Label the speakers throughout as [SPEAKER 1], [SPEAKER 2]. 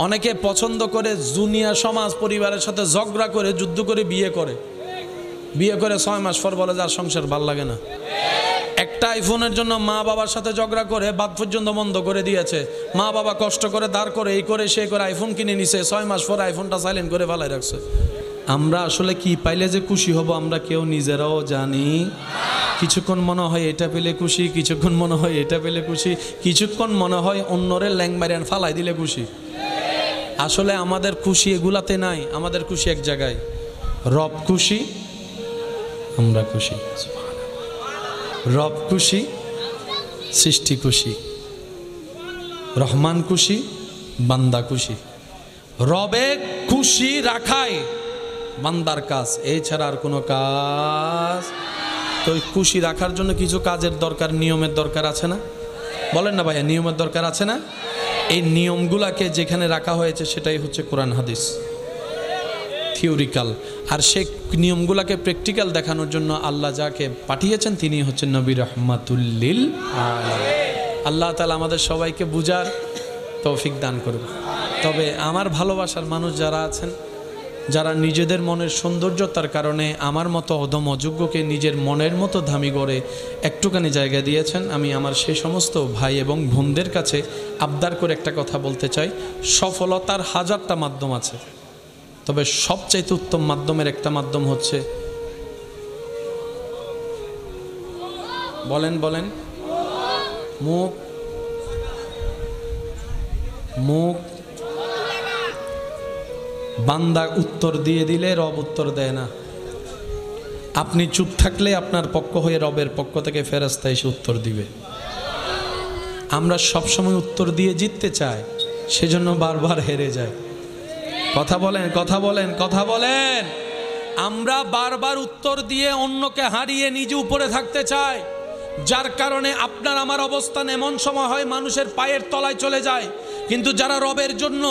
[SPEAKER 1] অনেকে পছন্দ করে দুনিয়া সমাজ পরিবারের সাথে ঝগড়া করে যুদ্ধ করে বিয়ে করে 6 মাস পর বলে যার সংসার ভাল লাগে না। একটা আইফোনের জন্য মা বাবার সাথে ঝগড়া করে বাদ পর্যন্ত বন্ধ করে দিয়েছে। মা বাবা কষ্ট করে দাঁড় করে এই করে সে করে আইফোন কিনে নিছে, 6 মাস পর আইফোনটা সাইলেন্ট করে ফেলাই রাখছে। আমরা আসলে কি পাইলে যে খুশি হব আমরা কেউ নিজেরাও জানি। কিছুক্ষণ মনে হয় এটা পেলে খুশি, কিছুক্ষণ মনে হয় এটা পেলে খুশি, কিছুক্ষণ মনে হয় অন্যরে ল্যাং মারিয়ান ফালাই দিলে খুশি। আসলে আমাদের খুশি এগুলাতে নাই, আমাদের খুশি এক জায়গায়। রব খুশি, আমরা খুশি। রব খুশি, সৃষ্টি খুশি, রহমান খুশি, বান্দা খুশি। রবে খুশি রাখাই বান্দার কাজ, এছাড়া আর কোনো কাজ। তো খুশি রাখার জন্য কিছু কাজের দরকার, নিয়মের দরকার আছে না? বলেন না ভাইয়া, নিয়মের দরকার আছে না? এই নিয়মগুলাকে যেখানে রাখা হয়েছে সেটাই হচ্ছে কোরআন হাদিস, থিওরিক্যাল। আর সেই নিয়মগুলাকে প্র্যাকটিক্যাল দেখানোর জন্য আল্লাহ যাকে পাঠিয়েছেন তিনি হচ্ছেন নবী রাহমাতুল লিল আলামিন। আল্লাহ তাআলা আমাদের সবাইকে বুঝার তৌফিক দান করুন। তবে আমার ভালোবাসার মানুষ যারা আছেন, যারা নিজেদের মনের সৌন্দর্যতার কারণে আমার মতো অধম অযোগ্যকে নিজের মনের মতো দামি করে একটুখানি জায়গা দিয়েছেন, আমি আমার সেই সমস্ত ভাই এবং বোনদের কাছে আবদার করে একটা কথা বলতে চাই। সফলতার হাজারটা মাধ্যম আছে, তবে সবচাইতে উত্তম মাধ্যমের একটা মাধ্যম হচ্ছে, বলেন বলেন, মুখ। মুখ বান্দা উত্তর দিয়ে দিলে রব উত্তর দেয় না। আপনি চুপ থাকলে আপনার পক্ষ হয়ে রবের পক্ষ থেকে ফেরেশতা এসে উত্তর দিবে। আমরা সবসময় উত্তর দিয়ে জিততে চাই, সেজন্য বারবার হেরে যায়। কথা বলেন, কথা বলেন, কথা বলেন। আমরা বারবার উত্তর দিয়ে অন্যকে হারিয়ে নিজে উপরে থাকতে চাই, যার কারণে আপনার আমার অবস্থান এমন সময় হয় মানুষের পায়ের তলায় চলে যায়। কিন্তু যারা রবের জন্য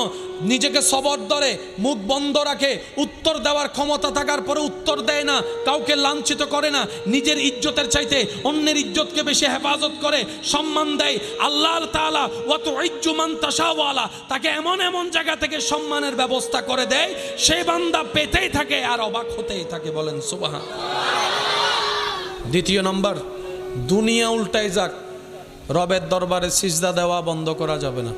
[SPEAKER 1] নিজেকে সবর ধরে, মুখ বন্ধ রাখে, উত্তর দেওয়ার ক্ষমতা থাকার পরে উত্তর দেয় না, কাউকে লাঞ্ছিত করে না, নিজের ইজ্জতের চাইতে অন্যের ইজ্জতকে বেশি হেফাজত করে, সম্মান দেয়, আল্লাহ তাআলা ওয়া তুইজ্জু মান তাশাওয়ালা তাকে এমন এমন জায়গা থেকে সম্মানের ব্যবস্থা করে দেয়, সেই বান্দা পেতেই থাকে আর অবাক হতেই থাকে। বলেন সুবহানাল্লাহ। দ্বিতীয় নম্বর, দুনিয়া উল্টাই যাক, রবের দরবারে সিজদা দেওয়া বন্ধ করা যাবে না।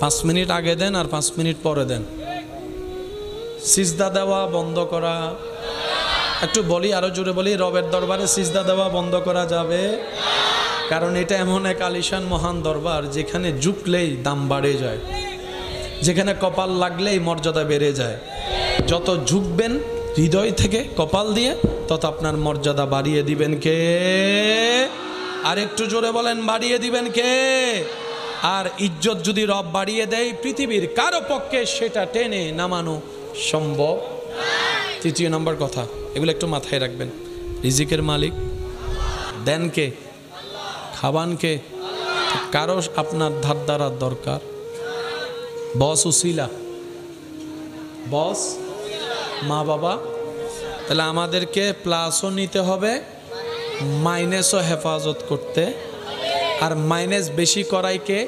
[SPEAKER 1] 5 মিনিট আগে দেন আর 5 মিনিট পরে দেন, সিজদা দেওয়া বন্ধ করা। একটু বলি, আরো জোরে বলি, রবের দরবারে সিজদা দেওয়া বন্ধ করা যাবে, কারণ এটা এমন এক আলিশান মহান দরবার যেখানে ঝুঁকলেই দাম বাড়ে যায়, যেখানে কপাল লাগলেই মর্যাদা বেড়ে যায়। যত ঝুঁকবেন হৃদয় থেকে কপাল দিয়ে, তত আপনার মর্যাদা বাড়িয়ে দিবেন কে? আর একটু জোরে বলেন, বাড়িয়ে দিবেন কে? আর ইজ্জত যদি রব বাড়িয়ে দেয়, পৃথিবীর কারো পক্ষে সেটা টেনে নামানো সম্ভব। তৃতীয় নম্বর কথা, এগুলো একটু মাথায় রাখবেন। রিজিকের মালিক দেন কে? খাবান কে? কারো আপনার ধার ধারার দরকার? বস উসিলা, বস মা বাবা। তাহলে আমাদেরকে প্লাসও নিতে হবে, মাইনাসও হেফাজত করতে। আর মাইনাস বেশি করাইকে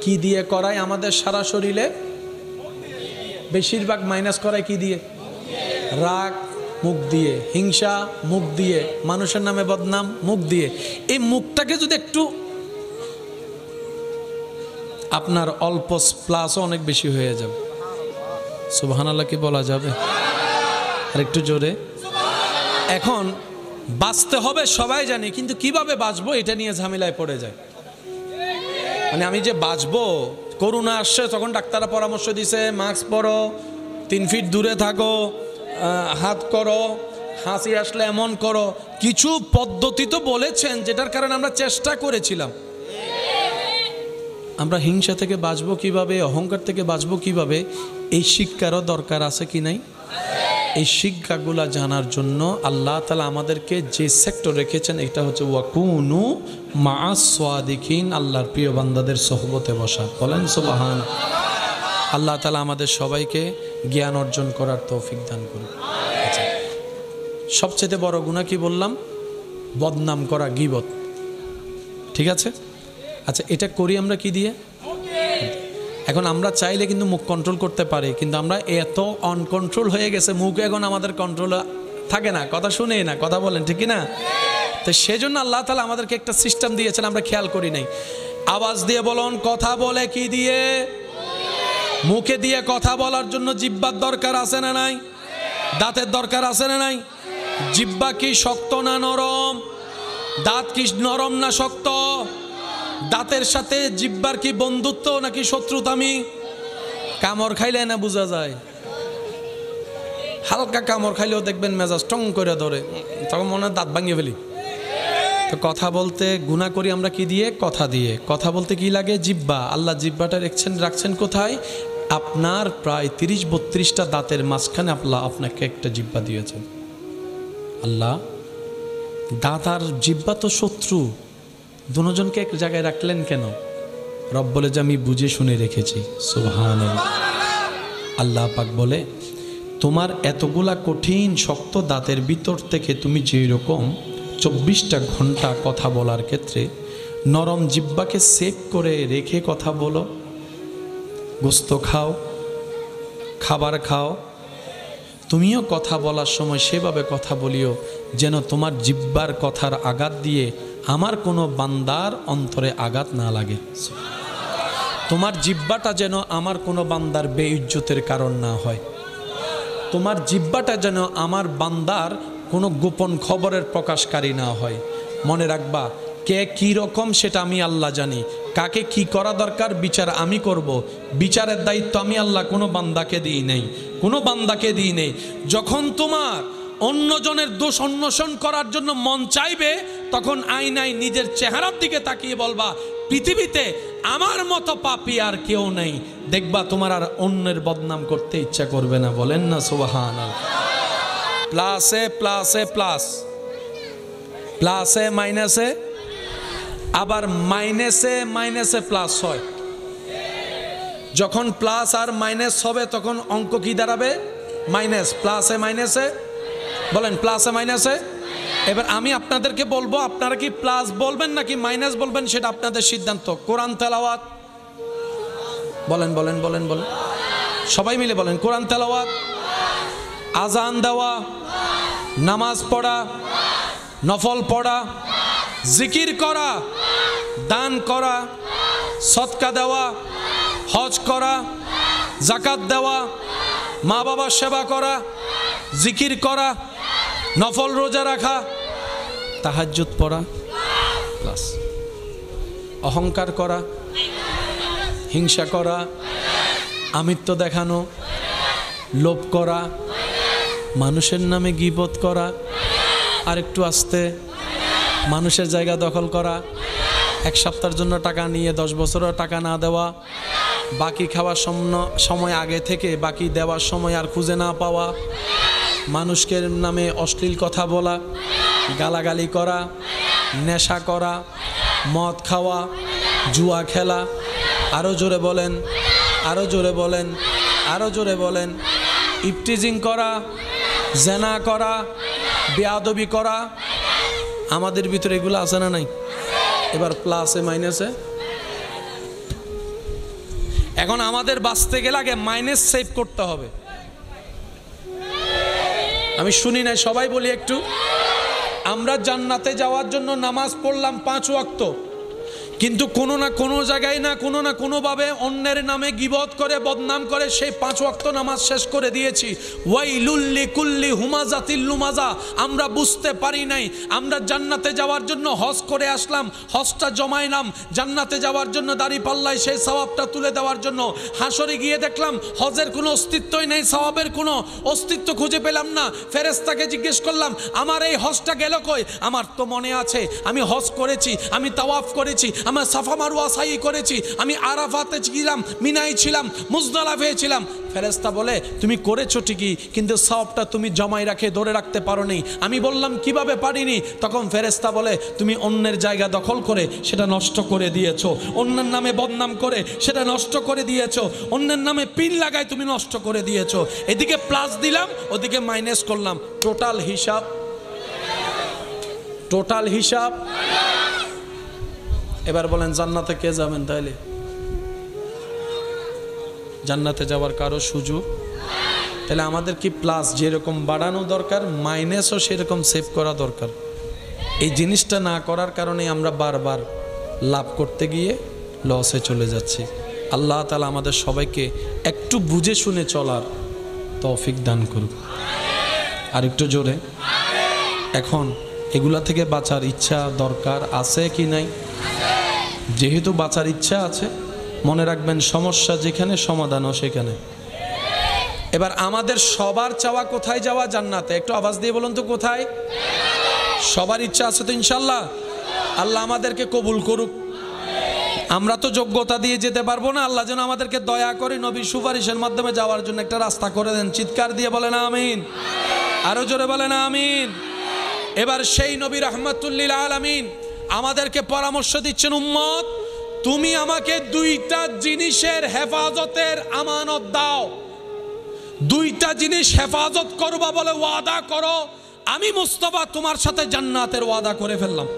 [SPEAKER 1] কি দিয়ে করায়? আমাদের সারা শরীরে বেশিরভাগ মাইনাস করায় কি দিয়ে? রাগ মুখ দিয়ে, হিংসা মুখ দিয়ে, মানুষের নামে বদনাম মুখ দিয়ে। এই মুখটাকে যদি একটু আপনার অল্প প্লাসও অনেক বেশি হয়ে যাবে। সুবহানাল্লাহ কি বলা যাবে? আর একটু জোরে। এখন বাঁচতে হবে সবাই জানি, কিন্তু কিভাবে বাঁচবো এটা নিয়ে ঝামেলায় পড়ে যায়। মানে আমি যে বাঁচবো, করোনা আসছে তখন ডাক্তাররা পরামর্শ দিছে মাস্ক পরো, 3 ফিট দূরে থাকো, হাত করো, হাসি আসলে এমন করো। কিছু পদ্ধতি তো বলেছেন যেটার কারণে আমরা চেষ্টা করেছিলাম। আমরা হিংসা থেকে বাঁচবো কিভাবে, অহংকার থেকে বাঁচবো কিভাবে, এই শিক্ষারও দরকার আছে কি নাই? এই শিক্ষাগুলা জানার জন্য আল্লাহ তাআলা আমাদেরকে যে সেক্টর রেখেছেন, এটা হচ্ছে ওয়াকুনু মা'আস সাদিকিন, আল্লাহর প্রিয় বান্দাদের সোহবতে বসা। বলেন সুবহান। আল্লাহ তাআলা আমাদের সবাইকে জ্ঞান অর্জন করার তৌফিক দান করুন। আচ্ছা, সবচেয়ে বড় গুনাহ কি বললাম? বদনাম করা, গীবত। ঠিক আছে। আচ্ছা, এটা করি আমরা কি দিয়ে? এখন আমরা চাইলে কিন্তু মুখ কন্ট্রোল করতে পারি, কিন্তু আমরা এত অনকন্ট্রোল হয়ে গেছে, মুখ এখন আমাদের কন্ট্রোল থাকে না, কথা শুনেই না, কথা বলেন ঠিক না? তো সেজন্য আল্লাহ তাআলা আমাদেরকে একটা সিস্টেম দিয়েছেন, আমরা খেয়াল করি নাই। আওয়াজ দিয়ে বলুন, কথা বলে কি দিয়ে? মুখে দিয়ে কথা বলার জন্য জিহ্বার দরকার আছে না নাই? দাঁতের দরকার আছে না নাই? জিহ্বা কি শক্ত না নরম? দাঁত কি নরম না শক্ত? দাঁতের সাথে জিহ্বার কি বন্ধুত্ব নাকি শত্রুতামি? কামড় খাইলে না বোঝা যায়, হালকা কামড় খাইলেও দেখবেন মেজাজ টং করে ধরে, তখন মনে হয় দাঁত ভাঙিয়ে ফেলি। তো কথা বলতে গুনাহ করি আমরা কি দিয়ে? কথা দিয়ে। কথা বলতে কি লাগে? জিহ্বা। আল্লাহ জিহ্বাটা রাখছেন কোথায়? আপনার প্রায় 30-32টা দাঁতের মাঝখানে আল্লাহ আপনাকে একটা জিহ্বা দিয়েছেন। আল্লাহ দাঁত আর জিহ্বা তো শত্রু, দুজনকে এক জায়গায় রাখলেন কেন? রব বলে যে আমি বুঝে শুনে রেখেছি। সুবহানাল্লাহ। আল্লাহ পাক বলে তোমার এতগুলা কঠিন শক্ত দাঁতের ভিতর থেকে তুমি যেই রকম 24টা ঘন্টা কথা বলার ক্ষেত্রে নরম জিহ্বাকে সেভ করে রেখে কথা বলো, গোস্ত খাও, খাবার খাও, তুমিও কথা বলার সময় সেভাবে কথা বলিও যেন তোমার জিহ্বার কথার আঘাত দিয়ে আমার কোনো বান্দার অন্তরে আঘাত না লাগে। তোমার জিহ্বাটা যেন আমার কোনো বান্দার বেইজ্জতের কারণ না হয়। তোমার জিহ্বাটা যেন আমার বান্দার কোনো গোপন খবরের প্রকাশকারী না হয়। মনে রাখবা, কে কী রকম সেটা আমি আল্লাহ জানি, কাকে কি করা দরকার বিচার আমি করব। বিচারের দায়িত্ব আমি আল্লাহ কোনো বান্দাকে দিই নেই, কোনো বান্দাকে দিই নেই। যখন তোমার অন্যজনের দোষ অন্বেষণ করার জন্য মন চাইবে, তখন আয়নায় নিজের চেহারার দিকে তাকিয়ে বলবা পৃথিবীতে আমার মতো পাপী আর কেউ নেই। দেখবা তোমার আর অন্যের বদনাম করতে ইচ্ছা করবে না। বলেন না সুবহানাল্লাহ। প্লাসে প্লাসে প্লাস, প্লাসে মাইনাসে, আবার মাইনাসে মাইনাসে প্লাস হয়। যখন প্লাস আর মাইনাস হবে তখন অঙ্ক কি দাঁড়াবে? মাইনাস। প্লাসে মাইনাসে, বলেন প্লাসে মাইনাসে। এবার আমি আপনাদেরকে বলবো, আপনারা কি প্লাস বলবেন নাকি মাইনাস বলবেন সেটা আপনাদের সিদ্ধান্ত। কোরআন তেলাওয়াত বলেন, বলেন বলেন বলেন, সবাই মিলে বলেন। কোরআন তেলাওয়াত, আজান দেওয়া, নামাজ পড়া, নফল পড়া, জিকির করা, দান করা, সদকা দেওয়া, হজ করা, যাকাত দেওয়া, মা বাবার সেবা করা, জিকির করা, নফল রোজা রাখা, তাহাজ্জুদ পড়া, প্লাস। অহংকার করা, হিংসা করা, আমিত্ব দেখানো, লোভ করা, মানুষের নামে গীবত করা, আর একটু আস্তে, মানুষের জায়গা দখল করা, এক সপ্তাহের জন্য টাকা নিয়ে 10 বছরের টাকা না দেওয়া, বাকি খাওয়ার সময় আগে থেকে বাকি দেওয়ার সময় আর খুঁজে না পাওয়া, মানুষকে নামে অশ্লীল কথা বলা, গালাগালি করা, নেশা করা, মদ খাওয়া, জুয়া খেলা, আরও জোরে বলেন, আরও জোরে বলেন, আরও জোরে বলেন, ইফটিজিং করা, জেনা করা, বেয়াদবি করা। আমাদের ভিতরে এগুলো আছে না নাই? এবার প্লাসে মাইনাসে। এখন আমাদের বাঁচতে গেলে আগে মাইনাস সেভ করতে হবে। আমি শুনি না, সবাই বলি একটু। আমরা জান্নাতে যাওয়ার জন্য নামাজ পড়লাম 5 ওয়াক্ত, কিন্তু কোনো না কোনো জায়গায় না কোনোভাবে অন্যের নামে গীবত করে বদনাম করে সেই 5 ওয়াক্ত নামাজ শেষ করে দিয়েছি। ওয়াইলুল লিকুল্লি হুমাজাতিল লুমাজা। আমরা বুঝতে পারি নাই আমরা জান্নাতে যাওয়ার জন্য হজ করে আসলাম, হজটা জমাইলাম জান্নাতে যাওয়ার জন্য, দাড়ি পাল্লায় সেই সওয়াবটা তুলে দেওয়ার জন্য। হাসরে গিয়ে দেখলাম হজের কোনো অস্তিত্বই নেই, সওয়াবের কোনো অস্তিত্ব খুঁজে পেলাম না। ফেরেশতাকে জিজ্ঞেস করলাম আমার এই হজটা গেল কই? আমার তো মনে আছে আমি হজ করেছি, আমি তাওয়াফ করেছি, আমি সাফা মারওয়া সাই করেছি, আমি আরাফাতে ছিলাম, মিনায় ছিলাম, মুজদালিফায় ছিলাম। ফেরেশতা বলে তুমি করেছো ঠিকই, কিন্তু সওয়াবটা তুমি জমাই রাখে ধরে রাখতে পারোনি। আমি বললাম কিভাবে পারিনি? তখন ফেরেশতা বলে তুমি অন্যের জায়গা দখল করে সেটা নষ্ট করে দিয়েছো, অন্যের নামে বদনাম করে সেটা নষ্ট করে দিয়েছো, অন্যের নামে পিন লাগায় তুমি নষ্ট করে দিয়েছো। এদিকে প্লাস দিলাম, ওদিকে মাইনাস করলাম। টোটাল হিসাব, টোটাল হিসাব। এবার বলেন জান্নাতে কে যাবেন? তাইলে জান্নাতে যাওয়ার কারো সুযোগ। তাহলে আমাদের কি প্লাস যেরকম বাড়ানো দরকার, মাইনাসও সেরকম সেভ করা দরকার। এই জিনিসটা না করার কারণে আমরা বারবার লাভ করতে গিয়ে লসে চলে যাচ্ছি। আল্লাহ তাআলা আমাদের সবাইকে একটু বুঝে শুনে চলার তৌফিক দান করুক। আর একটু জোরে। এখন এগুলা থেকে বাঁচার ইচ্ছা দরকার আছে কি নাই? যেহেতু বাঁচার ইচ্ছা আছে, মনে রাখবেন সমস্যা যেখানে সমাধানও সেখানে। এবার আমাদের সবার চাওয়া কোথায় যাওয়া? জান্নাতে। একটু আওয়াজ দিয়ে বলুন তো কোথায়? সবার ইচ্ছা আছে তো ইনশাল্লাহ। আল্লাহ আমাদেরকে কবুল করুক। আমরা তো যোগ্যতা দিয়ে যেতে পারবো না, আল্লাহ যেন আমাদেরকে দয়া করে নবীর সুপারিশের মাধ্যমে যাওয়ার জন্য একটা রাস্তা করে দেন। চিৎকার দিয়ে বলেন আমিন। আরো জোরে বলেন আমিন। এবার সেই নবী রাহমাতুল লিল আলামিন আমাদেরকে পরামর্শ দিচ্ছেন, উম্মত তুমি আমাকে দুইটা জিনিসের হেফাজতের আমানত দাও। দুইটা জিনিস হেফাজত করবা বলে ওয়াদা করো, আমি মুস্তাফা তোমার সাথে জান্নাতের ওয়াদা করে ফেললাম।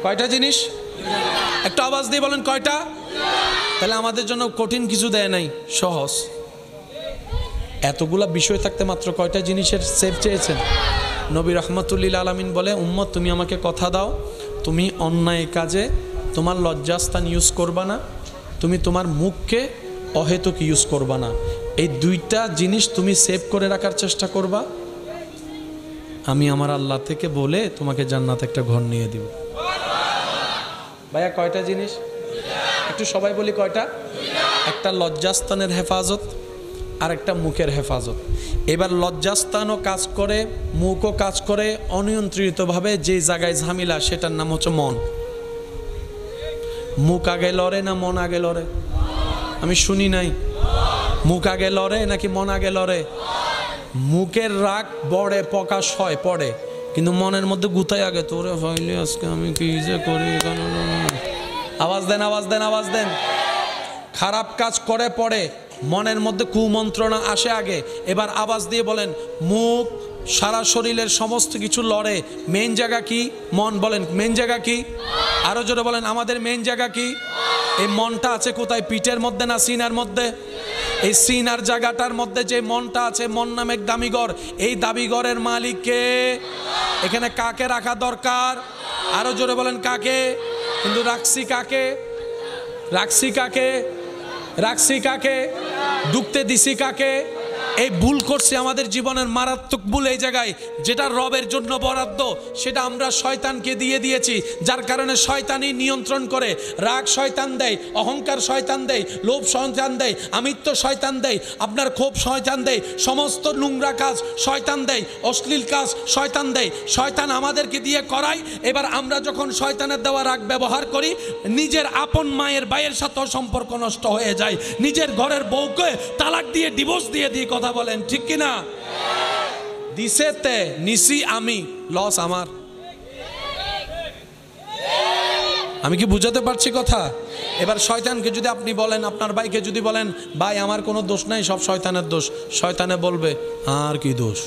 [SPEAKER 1] কয়টা জিনিস? একটা আওয়াজ দিয়ে বলেন কয়টা? তাহলে আমাদের জন্য কঠিন কিছু দেয় নাই, সহজ। এতগুলা বিষয় থাকতে মাত্র কয়টা জিনিসের সেভ চেয়েছেন? নবী রাহমাতুল লিল আলামিন বলে, উম্মত তুমি আমাকে কথা দাও, তুমি অন্যায় কাজে তোমার লজ্জাস্থান ইউজ করবা না, তুমি তোমার মুখকে অহেতুক ইউজ করবা না। এই দুইটা জিনিস তুমি সেভ করে রাখার চেষ্টা করবা, আমি আমার আল্লাহ থেকে বলে তোমাকে জান্নাতে একটা ঘর নিয়ে দিব। ভাইয়া কয়টা জিনিস? একটু সবাই বলি কয়টা? একটা লজ্জাস্থানের হেফাজত আর একটা মুখের হেফাজত। এবার লজ্জাস্থানও কাজ করে, মুখও কাজ করে অনিয়ন্ত্রিতভাবে। যে জায়গায় ঝামেলা সেটার নাম হচ্ছে মন। মুখ আগে লড়ে না মন আগে লড়ে? আমি শুনি নাই। মুখ আগে লড়ে নাকি মন আগে লড়ে? মুখের রাগ বড়ে প্রকাশ হয় পড়ে, কিন্তু মনের মধ্যে গুতাই আগে, তোরে হইলে আজকে আমি কি যে করি। আওয়াজ দেন, আওয়াজ দেন, আওয়াজ দেন। খারাপ কাজ করে পড়ে, মনের মধ্যে কুমন্ত্রণা আসে আগে। এবার আওয়াজ দিয়ে বলেন, মুখ সারা শরীরের সমস্ত কিছু লড়ে, মেইন জায়গা কি? মন। বলেন মেইন জায়গা কি? আরো জোরে বলেন, আমাদের মেইন জায়গা কি? এই মনটা আছে কোথায়? পিঠের মধ্যে না সিনার মধ্যে? এই সিনার জায়গাটার মধ্যে যে মনটা আছে, মন নামে এক দামিঘর। এই দামিঘরের মালিক কে? এখানে কাকে রাখা দরকার? আরো জোরে বলেন কাকে? কিন্তু রাখছি কাকে? রাখছি কাকে? রাখছি কাকে? ঢুকতে দিছি কাকে? এই ভুল করছে আমাদের জীবনের মারাত্মক ভুল এই জায়গায়। যেটা রবের জন্য বরাদ্দ সেটা আমরা শয়তানকে দিয়ে দিয়েছি, যার কারণে শয়তানই নিয়ন্ত্রণ করে। রাগ শয়তান দেয়, অহংকার শয়তান দেয়, লোভ শয়তান দেয়, আমিত্ব শয়তান দেয়, আপনার ক্ষোভ শয়তান দেয়, সমস্ত নোংরা কাজ শয়তান দেয়, অশ্লীল কাজ শয়তান দেয়। শয়তান আমাদেরকে দিয়ে করায়। এবার আমরা যখন শয়তানের দেওয়া রাগ ব্যবহার করি, নিজের আপন মায়ের ভাইয়ের সাথেও সম্পর্ক নষ্ট হয়ে যায়। নিজের ঘরের বউকে তালাক দিয়ে ডিভোর্স দিয়ে দিয়ে কথা বলেন, ঠিক কিনা? দিছে তে নিছি আমি, লস আমার। আমি কি বুঝাতে পারছি কথা? এবার শয়তানকে যদি আপনি বলেন, আপনার ভাইকে যদি বলেন, ভাই আমার কোনো দোষ নাই, সব শয়তানের দোষ, শয়তানে বলবে আর কি দোষ?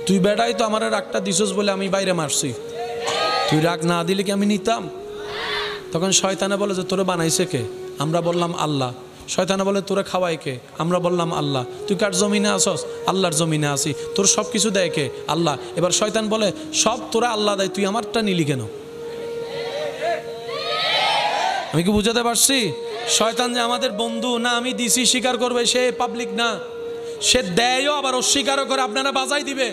[SPEAKER 1] তুই বেড়াই তো আমার রাগটা দিছস বলে আমি বাইরে মারছি, তুই রাগ না দিলে কি আমি নিতাম? তখন শয়তানে বলে যে তোরে বানাইছে কে? আমরা বললাম আল্লাহ। শয়তানে বলে তোরে খাওয়াই কে? আমরা বললাম আল্লাহ। তুই কার জমিনে আসস? আল্লাহর জমিনে আসি। তোর সব কিছু দেয় কে? আল্লাহ। এবার শয়তান বলে সব তোরা আল্লাহ দেয়, তুই আমারটা নিলি কেন? আমি কি বুঝাতে পারছি? শয়তান যে আমাদের বন্ধু না, আমি দিছি স্বীকার করবে, সে পাবলিক না, সে দেয়ও আবার অস্বীকারও করে। আপনারা বাজাই দিবে,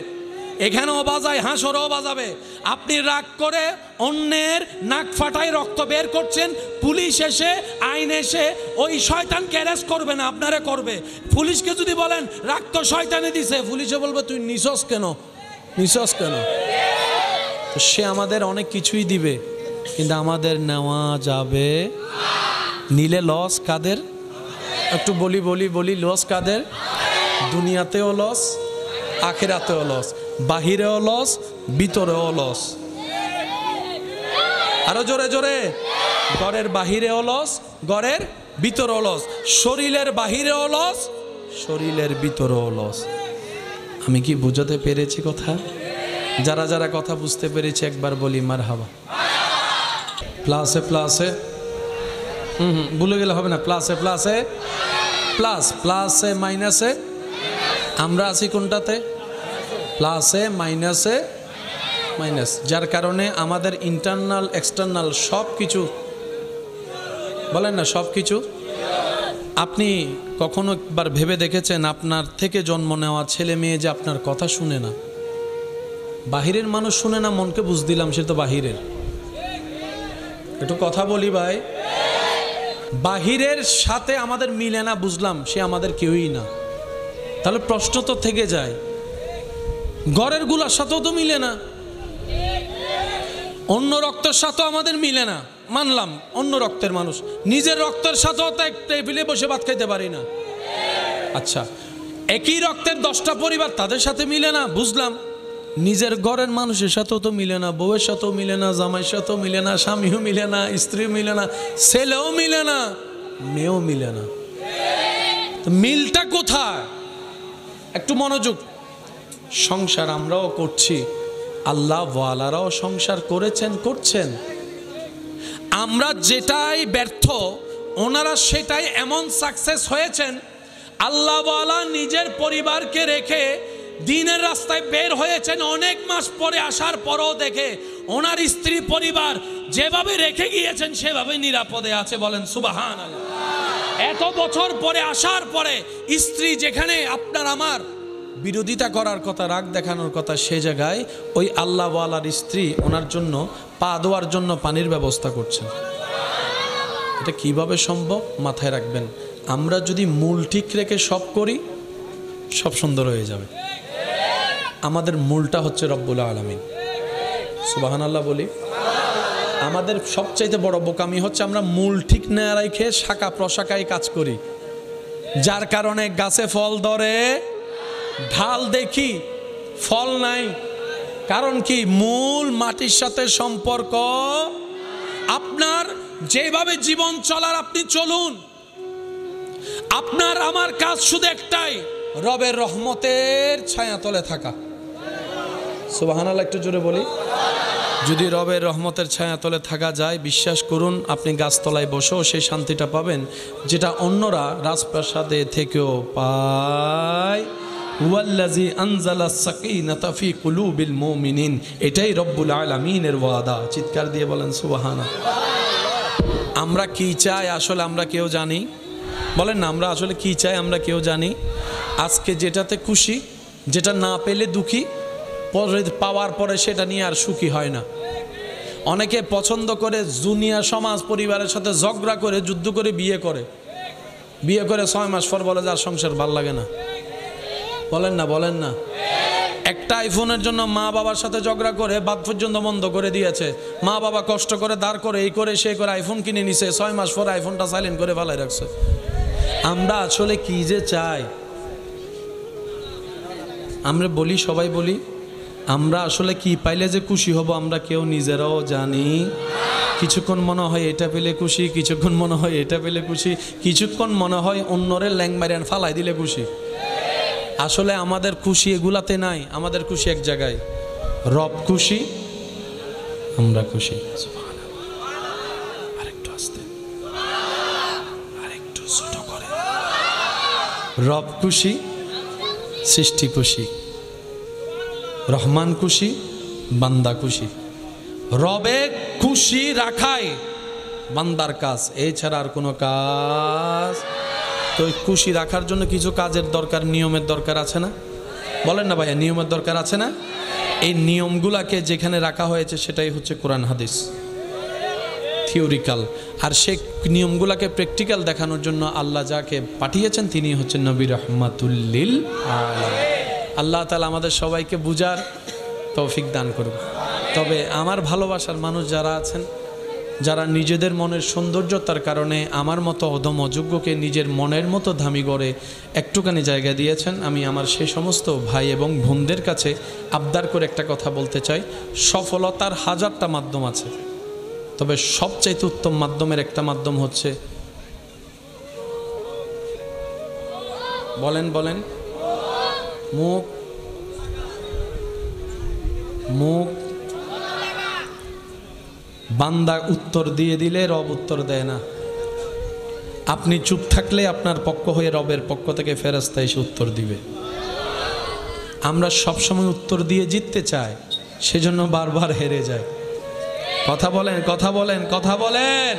[SPEAKER 1] এখানেও বাজায়, হাঁসরেও বাজাবে। আপনি রাগ করে অন্যের নাক ফাটায় রক্ত বের করছেন, পুলিশ এসে আইন এসে ওই শয়তানকে অ্যারেস্ট করবে না, আপনারা করবে। পুলিশকে যদি বলেন রাগ তো শয়তানে দিছে, পুলিশে বলবে তুই নিছস কেন, নিছস কেন? তো সে আমাদের অনেক কিছুই দিবে, কিন্তু আমাদের নেওয়া যাবে। নিলে লস কাদের? একটু বলি বলি বলি, লস কাদের? দুনিয়াতেও লস, আখিরাতেও লস, বাহিরেও লস, ভিতরেও লস। আরো জোরে জোরে, ঘরের বাহিরেও লস, ঘরের ভিতরেও লস, শরীরের বাহিরেও লস, শরীরের ভিতরেও লস। আমি কি বুঝাতে পেরেছি কথা? যারা যারা কথা বুঝতে পেরেছে একবার বলি মারহাবা। প্লাসে প্লাসে ভুলে গেলে হবে না, প্লাসে প্লাসে প্লাস, প্লাসে মাইনাসে। আমরা আছি কোনটাতে? প্লাসে মাইনাসে মাইনাস, যার কারণে আমাদের ইন্টারনাল এক্সটার্নাল সব কিছু, বলেন না সব কিছু। আপনি কখনো একবার ভেবে দেখেছেন আপনার থেকে জন্ম নেওয়া ছেলে মেয়ে যে আপনার কথা শুনে না? বাহিরের মানুষ শুনে না, মনকে বুঝ দিলাম সে তো বাহিরের। একটু কথা বলি ভাই, বাহিরের সাথে আমাদের মিলে না, বুঝলাম সে আমাদের কেউই না। তাহলে প্রশ্ন তো থেকে যায়, ঘরের গুলার সাথেও তো মিলে না, অন্য রক্তের সাথেও আমাদের মিলে না, মানলাম অন্য রক্তের মানুষ, নিজের রক্তের সাথেও তো এক টেবিলে বসে ভাত খাইতে পারি না। আচ্ছা, একই রক্তের 10টা পরিবার, তাদের সাথে মিলে না, বুঝলাম। নিজের ঘরের মানুষের সাথেও তো মিলে না, বউয়ের সাথেও মিলে না, জামাইয়ের সাথেও মিলে না, স্বামীও মিলে না, স্ত্রীও মিলে না, ছেলেও মিলে না, মেয়েও মিলে না। মিলটা কোথায়? একটু মনোযোগ। সংসার আমরাও করছি, আল্লাহ ওয়ালারাও সংসার করেছেন, করছেন। আমরা যেটাই ব্যর্থ, ওনারা সেটাই এমন সাকসেস হয়েছেন। আল্লাহ ওয়ালা নিজের পরিবারকে রেখে দিনের রাস্তায় বের হয়েছেন, অনেক মাস পরে আসার পরও দেখে ওনার স্ত্রী পরিবার যেভাবে রেখে গিয়েছেন সেভাবে নিরাপদে আছে। বলেন সুবহানাল্লাহ। এত বছর পরে আসার পরে স্ত্রী যেখানে আপনার আমার বিরোধিতা করার কথা, রাগ দেখানোর কথা, সে জায়গায় ওই আল্লাহ ওয়ালার স্ত্রী ওনার জন্য পা ধোয়ার জন্য পানির ব্যবস্থা করছেন। এটা কিভাবে সম্ভব? মাথায় রাখবেন, আমরা যদি মূল ঠিক রেখে সব করি, সব সুন্দর হয়ে যাবে। আমাদের মূলটা হচ্ছে রব্বুল আলামিন। সুবহানাল্লাহ বলি। আমাদের সবচাইতে বড় বোকামি হচ্ছে আমরা মূল ঠিক না রেখে শাখা প্রশাখায় কাজ করি, যার কারণে গাছে ফল ধরে, ঢাল দেখি ফল নাই। কারণ কি? মূল মাটির সাথে সম্পর্ক। আপনার যেভাবে জীবন চলার আপনি চলুন, আপনার আমার কাজ শুধু একটাই, রবের রহমতের ছায়াতলে থাকা। সুবহানাল্লাহ একটু জোরে বলি। যদি রবের রহমতের ছায়াতলে থাকা যায়, বিশ্বাস করুন আপনি গাছতলায় বসেও সেই শান্তিটা পাবেন যেটা অন্যরা রাজপ্রাসাদে থেকেও পায়। ওয়াল্লাযী আনজালাস সাকিনাতা ফি কুলুবিল মুমিনিন, এটাই রব্বুল আলামিনের ওয়াদা। চিৎকার দিয়ে বলেন সুবহানাল্লাহ। আমরা কি চাই আসলে আমরা কেউ জানি? বলেন না, আমরা আসলে কি চাই আমরা কেউ জানি? আজকে যেটাতে খুশি, যেটা না পেলে দুঃখী, পরে পাওয়ার পরে সেটা নিয়ে আর সুখী হয় না। অনেকে পছন্দ করে দুনিয়া সমাজ পরিবারের সাথে ঝগড়া করে, যুদ্ধ করে বিয়ে করে। বিয়ে করে 6 মাস পর বলে যার সংসার ভাল লাগে না। বলেন না, বলেন না। একটা আইফোনের জন্য মা বাবার সাথে ঝগড়া করে বাদ পর্যন্ত বন্ধ করে দিয়েছে। মা বাবা কষ্ট করে দাঁড় করে এই করে সে করে আইফোন কিনে নিছে, 6 মাস পর আইফোনটা সাইলেন্ট করে ফেলাই রাখছে। আমরা আসলে কি যে চাই? আমরা বলি, সবাই বলি, আমরা আসলে কি পাইলে যে খুশি হব আমরা কেউ নিজেরাও জানি। কিছুক্ষণ মনে হয় এটা পেলে খুশি, কিছুক্ষণ মনে হয় এটা পেলে খুশি, কিছুক্ষণ মনে হয় অন্যরে ল্যাং মারিয়ান ফালাই দিলে খুশি। আসলে আমাদের খুশি এগুলাতে নাই, আমাদের খুশি এক জায়গায়, রব খুশি, আমরা খুশি। আরেকটু আস্তে, আরেকটু ছোট করে। রব খুশি, সৃষ্টি খুশি, রহমান খুশি, বান্দা খুশি। রবে খুশি রাখাই বান্দার কাজ, এছাড়া আর কোনো কাজ। তো খুশি রাখার জন্য কিছু কাজের দরকার, নিয়মের দরকার আছে না? বলেন না ভাইয়া, নিয়মের দরকার আছে না? এই নিয়মগুলাকে যেখানে রাখা হয়েছে সেটাই হচ্ছে কোরআন হাদিস, থিওরিক্যাল। আর সেই নিয়মগুলাকে প্র্যাকটিক্যাল দেখানোর জন্য আল্লাহ যাকে পাঠিয়েছেন তিনি হচ্ছেন নবী রাহমাতুল লিল আলামিন। আল্লাহ তাআলা আমাদের সবাইকে বুঝার তৌফিক দান করুন। তবে আমার ভালোবাসার মানুষ যারা আছেন, যারা নিজেদের মনের সৌন্দর্যতার কারণে আমার মতো অধম অযোগ্যকে নিজের মনের মতো দামি করে একটুখানি জায়গা দিয়েছেন, আমি আমার সেই সমস্ত ভাই এবং বোনদের কাছে আবদার করে একটা কথা বলতে চাই। সফলতার হাজারটা মাধ্যম আছে, তবে সবচাইতে উত্তম মাধ্যমের একটা মাধ্যম হচ্ছে, বলেন বলেন, মুখ। মুখ। বান্দা উত্তর দিয়ে দিলে রব উত্তর দেয় না। আপনি চুপ থাকলে আপনার পক্ষ হয়ে রবের পক্ষ থেকে ফেরেশতা এসে উত্তর দিবে। আমরা সবসময় উত্তর দিয়ে জিততে চাই, সেজন্য বারবার হেরে যায়। কথা বলেন, কথা বলেন, কথা বলেন।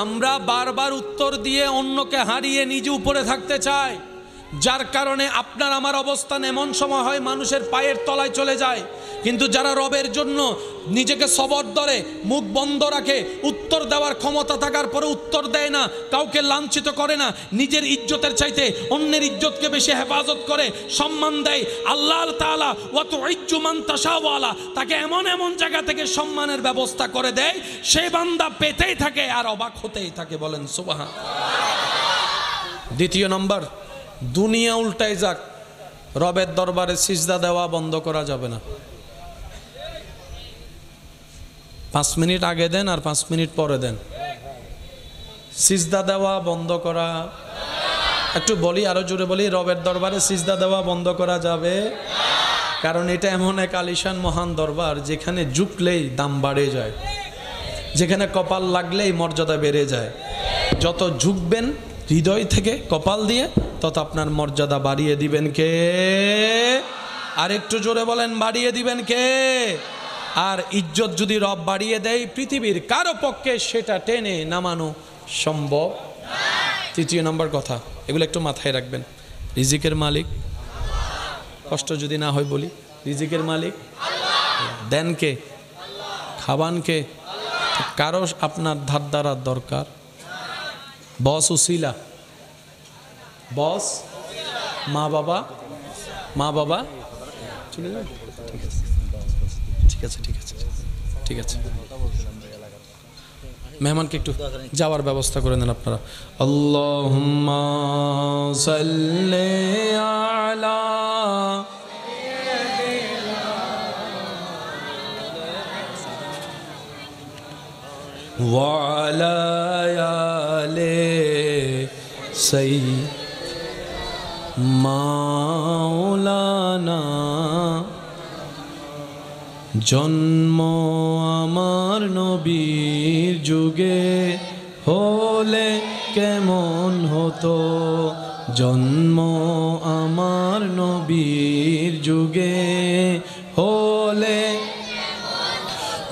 [SPEAKER 1] আমরা বারবার উত্তর দিয়ে অন্যকে হারিয়ে নিজে উপরে থাকতে চাই, যার কারণে আপনার আমার অবস্থান এমন সময় হয় মানুষের পায়ের তলায় চলে যায়। কিন্তু যারা রবের জন্য নিজেকে সবর ধরে, মুখ বন্ধ রাখে, উত্তর দেওয়ার ক্ষমতা থাকার পরে উত্তর দেয় না, কাউকে লাঞ্ছিত করে না, নিজের ইজ্জতের চাইতে অন্যের ইজ্জতকে বেশি হেফাজত করে, সম্মান দেয়, আল্লাহ তাআলা ওয়া তুইজ্জু মান তাশাওয়ালা তাকে এমন এমন জায়গা থেকে সম্মানের ব্যবস্থা করে দেয়, সেই বান্দা পেতেই থাকে আর অবাক হতেই থাকে। বলেন সুবহান। দ্বিতীয় নম্বর, দুনিয়া উল্টায় যাক, রবের দরবারে সিজদা দেওয়া বন্ধ করা যাবে না। 5 মিনিট আগে দেন আর 5 মিনিট পরে দেন। সিজদা দেওয়া বন্ধ করা, একটু বলি, আরো জোরে বলি, রবের দরবারে সিজদা দেওয়া বন্ধ করা যাবে। কারণ এটা এমন এক আলিশান মহান দরবার যেখানে ঝুঁকলেই দাম বাড়ে যায়, যেখানে কপাল লাগলেই মর্যাদা বেড়ে যায়। যত ঝুঁকবেন হৃদয় থেকে কপাল দিয়ে, তত আপনার মর্যাদা বাড়িয়ে দিবেন কে? আর একটু জোরে বলেন, বাড়িয়ে দিবেন কে? আর ইজ্জত যদি রব বাড়িয়ে দেয়, পৃথিবীর কারো পক্ষে সেটা টেনে নামানো সম্ভব। তৃতীয় নম্বর কথা, এগুলো একটু মাথায় রাখবেন। রিজিকের মালিক, কষ্ট যদি না হয় বলি, রিজিকের মালিক দেন কে? খাবান কে? কারো আপনার ধার ধারার দরকার? বস উসিলা, বস মা বাবা, মা বাবা, ঠিক আছে, ঠিক আছে, ঠিক আছে। মেহমানকে একটু যাওয়ার ব্যবস্থা করে দেন আপনারা। আল্লাহুম্মা সাল্লি আলা ওয়া আলা আলি সাইয়্যিদ মাওলানা। জন্ম আমার নবীর যুগে হলে কেমন হতো, জন্ম আমার নবীর যুগে হলে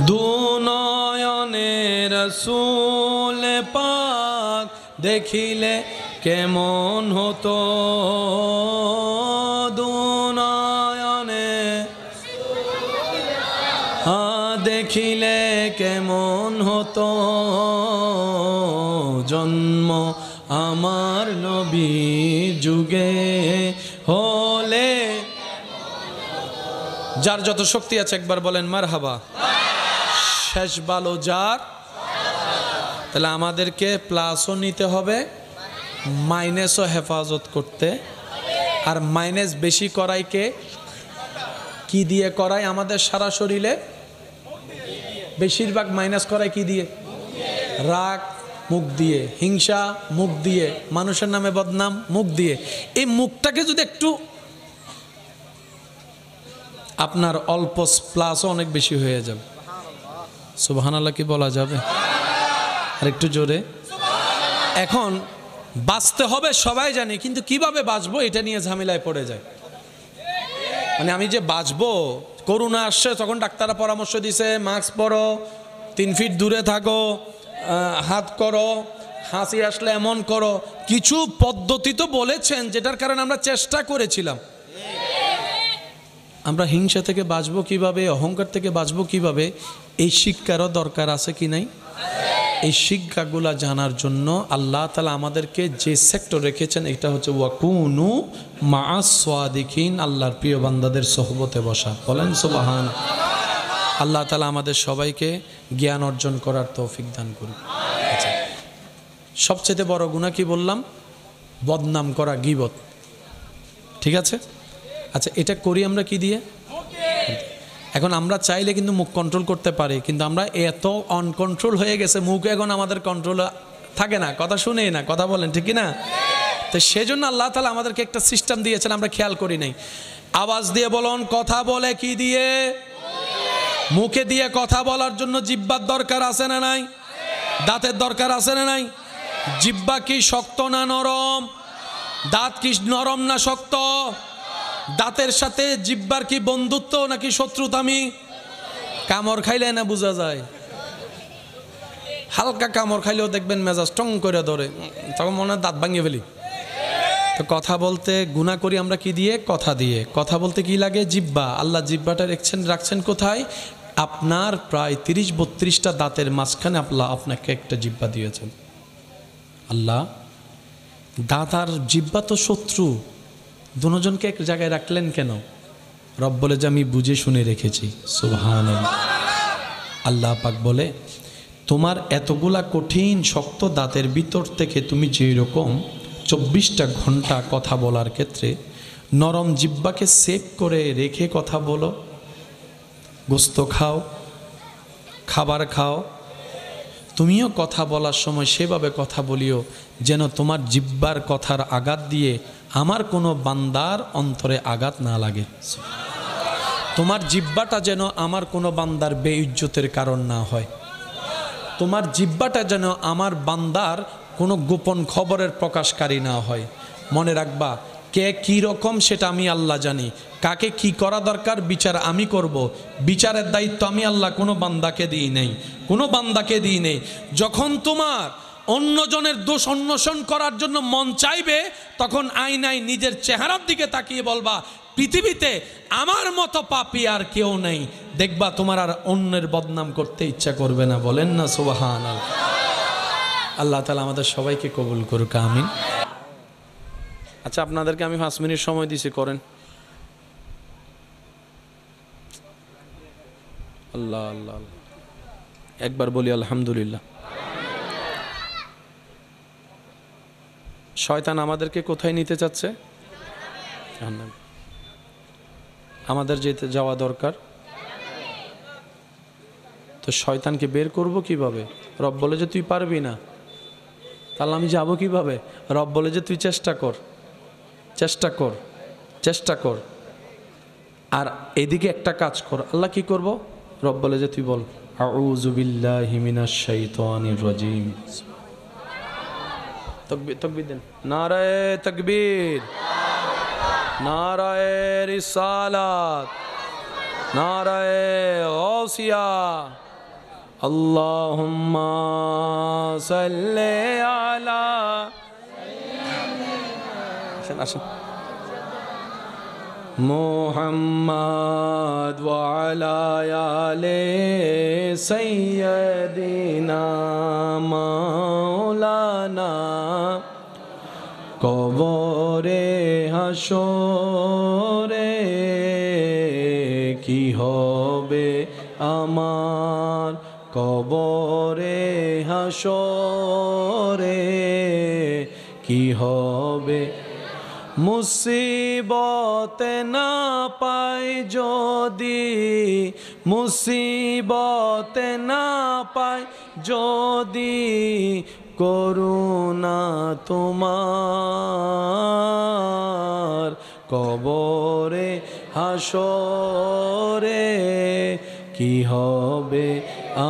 [SPEAKER 1] দুনয়নে রাসূল পাক দেখিলে কেমন হতো, দুনয়নে দেখিলে কেমন হতো, জন্ম আমার নবীর যুগে হলে। যার যত শক্তি আছে একবার বলেন মারহাবা। শেষ ভালো যার। তাহলে আমাদেরকে প্লাসও নিতে হবে, মাইনাসও হেফাজত করতে। আর মাইনাস বেশি করাইকে কি দিয়ে করায়? আমাদের সারা শরীরে বেশিরভাগ মাইনাস করায় কি দিয়ে? রাগ মুখ দিয়ে, হিংসা মুখ দিয়ে, মানুষের নামে বদনাম মুখ দিয়ে। এই মুখটাকে যদি একটু আপনার অল্প প্লাসও অনেক বেশি হয়ে যাবে। সুবহানাল্লাহ কি বলা যাবে? আর একটু জোরে। এখন বাঁচতে হবে সবাই জানি, কিন্তু কিভাবে বাঁচবো এটা নিয়ে ঝামেলায় পড়ে যায়। মানে আমি যে বাঁচবো, করোনা আসছে তখন ডাক্তাররা পরামর্শ দিছে মাস্ক পরো, 3 ফিট দূরে থাকো, হাত করো, হাসি আসলে এমন করো, কিছু পদ্ধতি তো বলেছেন যেটার কারণে আমরা চেষ্টা করেছিলাম। আমরা হিংসা থেকে বাঁচবো কিভাবে, অহংকার থেকে বাঁচবো কিভাবে, এই শিক্ষারও দরকার আছে কি নাই? এই শিক্ষাগুলা জানার জন্য আল্লাহ তাআলা আমাদেরকে যে সেক্টর রেখেছেন এটা হচ্ছে ওয়াকুনু মাআস সাদিকিন, আল্লাহর প্রিয় বান্দাদের সোহবতে বসা। বলেন সুবহান। আল্লাহ তাআলা আমাদের সবাইকে জ্ঞান অর্জন করার তৌফিক দান করুন। আচ্ছা, সবচেয়ে বড় গুনাহ কি বললাম? বদনাম করা, গীবত। ঠিক আছে? আচ্ছা, এটা করি আমরা কি দিয়ে? এখন আমরা চাইলে কিন্তু মুখ কন্ট্রোল করতে পারি, কিন্তু আমরা এত অনকন্ট্রোল হয়ে গেছে, মুখ এখন আমাদের কন্ট্রোল থাকে না, কথা শুনেই না, কথা বলেন ঠিক না? তো সেজন্য আল্লাহ তাআলা আমাদেরকে একটা সিস্টেম দিয়েছেন, আমরা খেয়াল করি নাই। আওয়াজ দিয়ে বলুন, কথা বলে কি দিয়ে? মুখে দিয়ে কথা বলার জন্য জিহ্বার দরকার আছে না নাই? দাঁতের দরকার আছে না নাই? জিহ্বা কি শক্ত না নরম? দাঁত কি নরম না শক্ত? দাঁতের সাথে জিহ্বার কি বন্ধুত্ব নাকি শত্রুতামি? কামড় খাইলে না বোঝা যায়। হালকা কামড় খাইলেও দেখবেন মেজাজ টং করে ধরে, তখন মনে হয় দাঁত ভাঙিয়ে ফেলি। তো কথা বলতে গুনাহ করি আমরা কি দিয়ে? কথা দিয়ে। কথা বলতে কি লাগে? জিহ্বা। আল্লাহ জিহ্বাটা রাখছেন কোথায়? আপনার প্রায় 30-32টা দাঁতের মাঝখানে আল্লাহ আপনাকে একটা জিহ্বা দিয়েছেন। আল্লাহ দাঁত আর জিহ্বা তো শত্রু, দুজনকে এক জায়গায় রাখলেন কেন? রব বলে যে আমি বুঝে শুনে রেখেছি। সুবহানাল্লাহ। আল্লাহ পাক বলে তোমার এতগুলা কঠিন শক্ত দাঁতের ভিতর থেকে তুমি যেই রকম 24টা ঘন্টা কথা বলার ক্ষেত্রে নরম জিহ্বাকে সেভ করে রেখে কথা বলো, গোস্ত খাও, খাবার খাও, তুমিও কথা বলার সময় সেভাবে কথা বলিও যেন তোমার জিহ্বার কথার আঘাত দিয়ে আমার কোনো বান্দার অন্তরে আঘাত না লাগে। তোমার জিহ্বাটা যেন আমার কোনো বান্দার বেইজ্জতের কারণ না হয়। তোমার জিহ্বাটা যেন আমার বান্দার কোনো গোপন খবরের প্রকাশকারী না হয়। মনে রাখবা, কে কী রকম সেটা আমি আল্লাহ জানি, কাকে কি করা দরকার বিচার আমি করব। বিচারের দায়িত্ব আমি আল্লাহ কোনো বান্দাকে দিই নেই, কোনো বান্দাকে দিই নেই। যখন তোমার অন্যজনের দোষ অন্বেষণ করার জন্য মন চাইবে, তখন আয়নায় নিজের চেহারার দিকে তাকিয়ে বলবা পৃথিবীতে আমার মতো পাপী আর কেউ নেই। দেখবা তোমার আর অন্যের বদনাম করতে ইচ্ছা করবে না। বলেন না সুবহানাল্লাহ। আল্লাহ তাআলা আমাদের সবাইকে কবুল করুক, আমিন। আচ্ছা, আপনাদেরকে আমি 5 মিনিট সময় দিছি, করেন। আল্লাহ আল্লাহ আল্লাহ, একবার বলি আলহামদুলিল্লাহ। শয়তান আমাদেরকে কোথায় নিতে চাচ্ছে? জাহান্নামে। আমাদের যেতে যাওয়া দরকার। তো শয়তানকে বের করব কিভাবে? রব বলে যে তুই পারবি না, তাহলে আমি যাব কিভাবে? রব বলে যে তুই চেষ্টা কর, চেষ্টা কর, চেষ্টা কর। আর এদিকে একটা কাজ কর। আল্লাহ কি করব? রব বলে যে তুই বল আউযু বিল্লাহি মিনাশ শাইতানির রাজিম। তাকবীর, তাকবীর দেন। নারায়ে তাকবীর, নারায়ে রিসালাত, নারায়ে গাউসিয়া। আল্লাহুম্মা সাল্লি আলা, আসেন আসেন, মুহাম্মাদ ওয়া আলা আলি সাইয়্যিদিনা মাওলানা। কবরে হাসরে কি হবে আমার, কবরে হাসরে কি হবে। মুসিবতে না পাই যদি, মুসিবতে না পাই যদি, করুণা তোমার। কবরে হাসরে কি হবে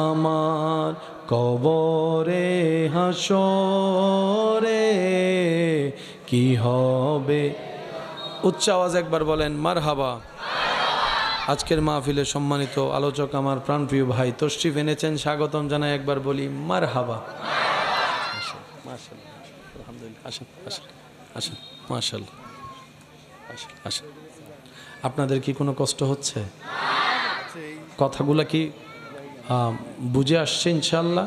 [SPEAKER 1] আমার, কবরে হাসরে কি হবে। উচ্চ আওয়াজ একবার বলেন মারহাবা। আজকের মাহফিলে সম্মানিত আলোচক আমার প্রাণপ্রিয় ভাই তশরিফ এনেছেন, স্বাগতম জানাই। একবার বলি মারহাবা। মাশাআল্লাহ, আলহামদুলিল্লাহ। আসেন আসেন আসেন, মাশাআল্লাহ, আসেন আসেন। আপনাদের কি কোনো কষ্ট হচ্ছে? কথাগুলো কি বুঝে আসছে ইনশাআল্লাহ?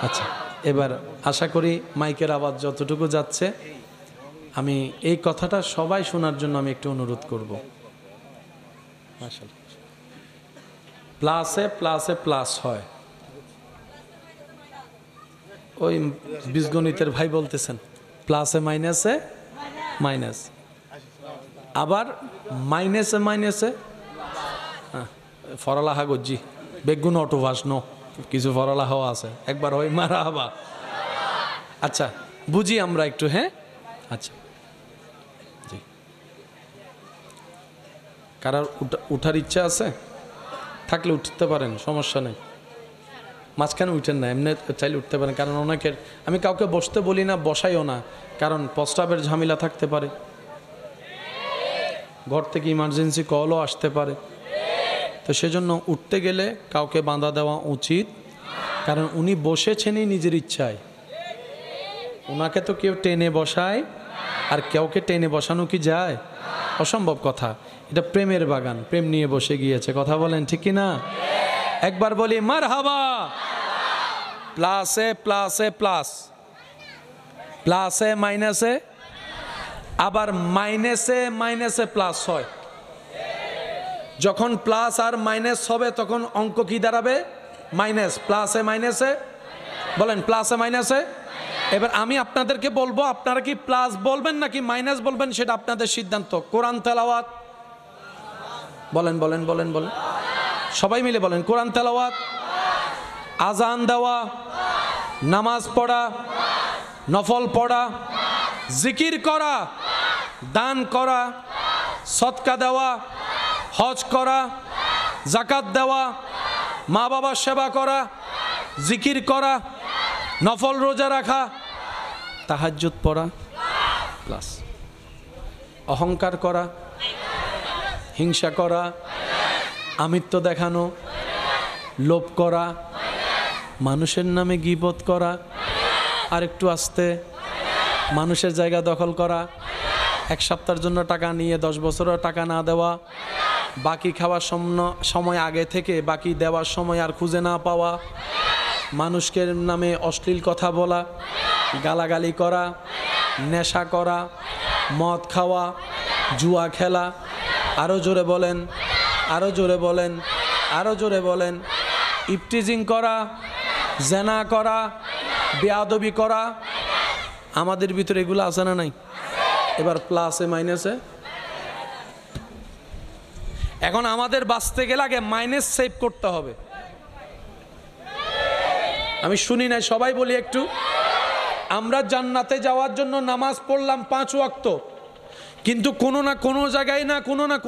[SPEAKER 1] আচ্ছা, এবার আশা করি মাইকের আওয়াজ যতটুকু যাচ্ছে, আমি এই কথাটা সবাই শোনার জন্য আমি একটু অনুরোধ করব। মাশাআল্লাহ। প্লাসে প্লাসে প্লাস হয়, ওই বীজগণিতের ভাই বলতেছেন প্লাসে মাইনাসে মাইনাস, আবার মাইনাসে মাইনাসে ফরালাহা গজ্জি বেগুন অটোভাস নো কিছু ফরালাহাও আছে। একবার হয় মারহাবা। আচ্ছা, বুঝি আমরা একটু, হ্যাঁ? আচ্ছা, জি। কারার উঠার ইচ্ছা আছে? থাকলে উঠতে পারেন, সমস্যা নেই, মাঝখানে উঠেন না, এমনি চাইলে উঠতে পারেন। কারণ অনেকের, আমি কাউকে বসতে বলি না, বসাইও না, কারণ প্রস্রাবের ঝামেলা থাকতে পারে, ঘর থেকে ইমার্জেন্সি কলও আসতে পারে। তো সেজন্য উঠতে গেলে কাউকে বাধা দেওয়া উচিত, কারণ উনি বসেছেনই নিজের ইচ্ছায়, ওনাকে তো কেউ টেনে বসায়, আর কাউকে টেনে বসানো কি যায়? অসম্ভব কথা। এটা প্রেমের বাগান, প্রেম নিয়ে বসে গিয়েছে, কথা বলেন ঠিক কি না? একবার বলি মারহাবা। প্লাসে প্লাসে প্লাস, প্লাসে মাইনাসে, আবার মাইনাসে মাইনাসে প্লাস হয়। যখন প্লাস আর মাইনাস হবে তখন অঙ্ক কি দাঁড়াবে? মাইনাস। প্লাসে মাইনাসে, বলেন প্লাসে মাইনাসে। এবার আমি আপনাদেরকে বলবো, আপনারা কি প্লাস বলবেন নাকি মাইনাস বলবেন সেটা আপনাদের সিদ্ধান্ত। কোরআন তেলাওয়াত বলেন, বলেন বলেন বলেন, সবাই মিলে বলেন। কোরআন তেলাওয়াত, আজান দেওয়া, নামাজ পড়া, নফল পড়া, জিকির করা, দান করা, সদকা দেওয়া, হজ করা, যাকাত দেওয়া, মা বাবার সেবা করা, জিকির করা, নফল রোজা রাখা, তাহাজ্জুদ পড়া, প্লাস। অহংকার করা, হিংসা করা, আমিত্ব দেখানো, লোভ করা, মানুষের নামে গীবত করা, আর একটু আস্তে, মানুষের জায়গা দখল করা, এক সপ্তাহের জন্য টাকা নিয়ে 10 বছরও টাকা না দেওয়া, বাকি খাওয়ার সময় আগে থেকে বাকি দেওয়ার সময় আর খুঁজে না পাওয়া, মানুষকে নামে অশ্লীল কথা বলা, গালাগালি করা, নেশা করা, মদ খাওয়া, জুয়া খেলা, আরও জোরে বলেন, আরও জোরে বলেন, আরও জোরে বলেন, ইফটিজিং করা, জেনা করা, বেয়াদবি করা। আমাদের ভিতরে এগুলো আছে না নাই? এবার প্লাসে মাইনাসে। এখন আমাদের বাঁচতে গেলে আগে মাইনাস সেভ করতে হবে। আমি শুনি না, সবাই বলি একটু। আমরা জান্নাতে যাওয়ার জন্য নামাজ পড়লাম 5 ওয়াক্ত, কিন্তু কোনো না কোনো জায়গায় না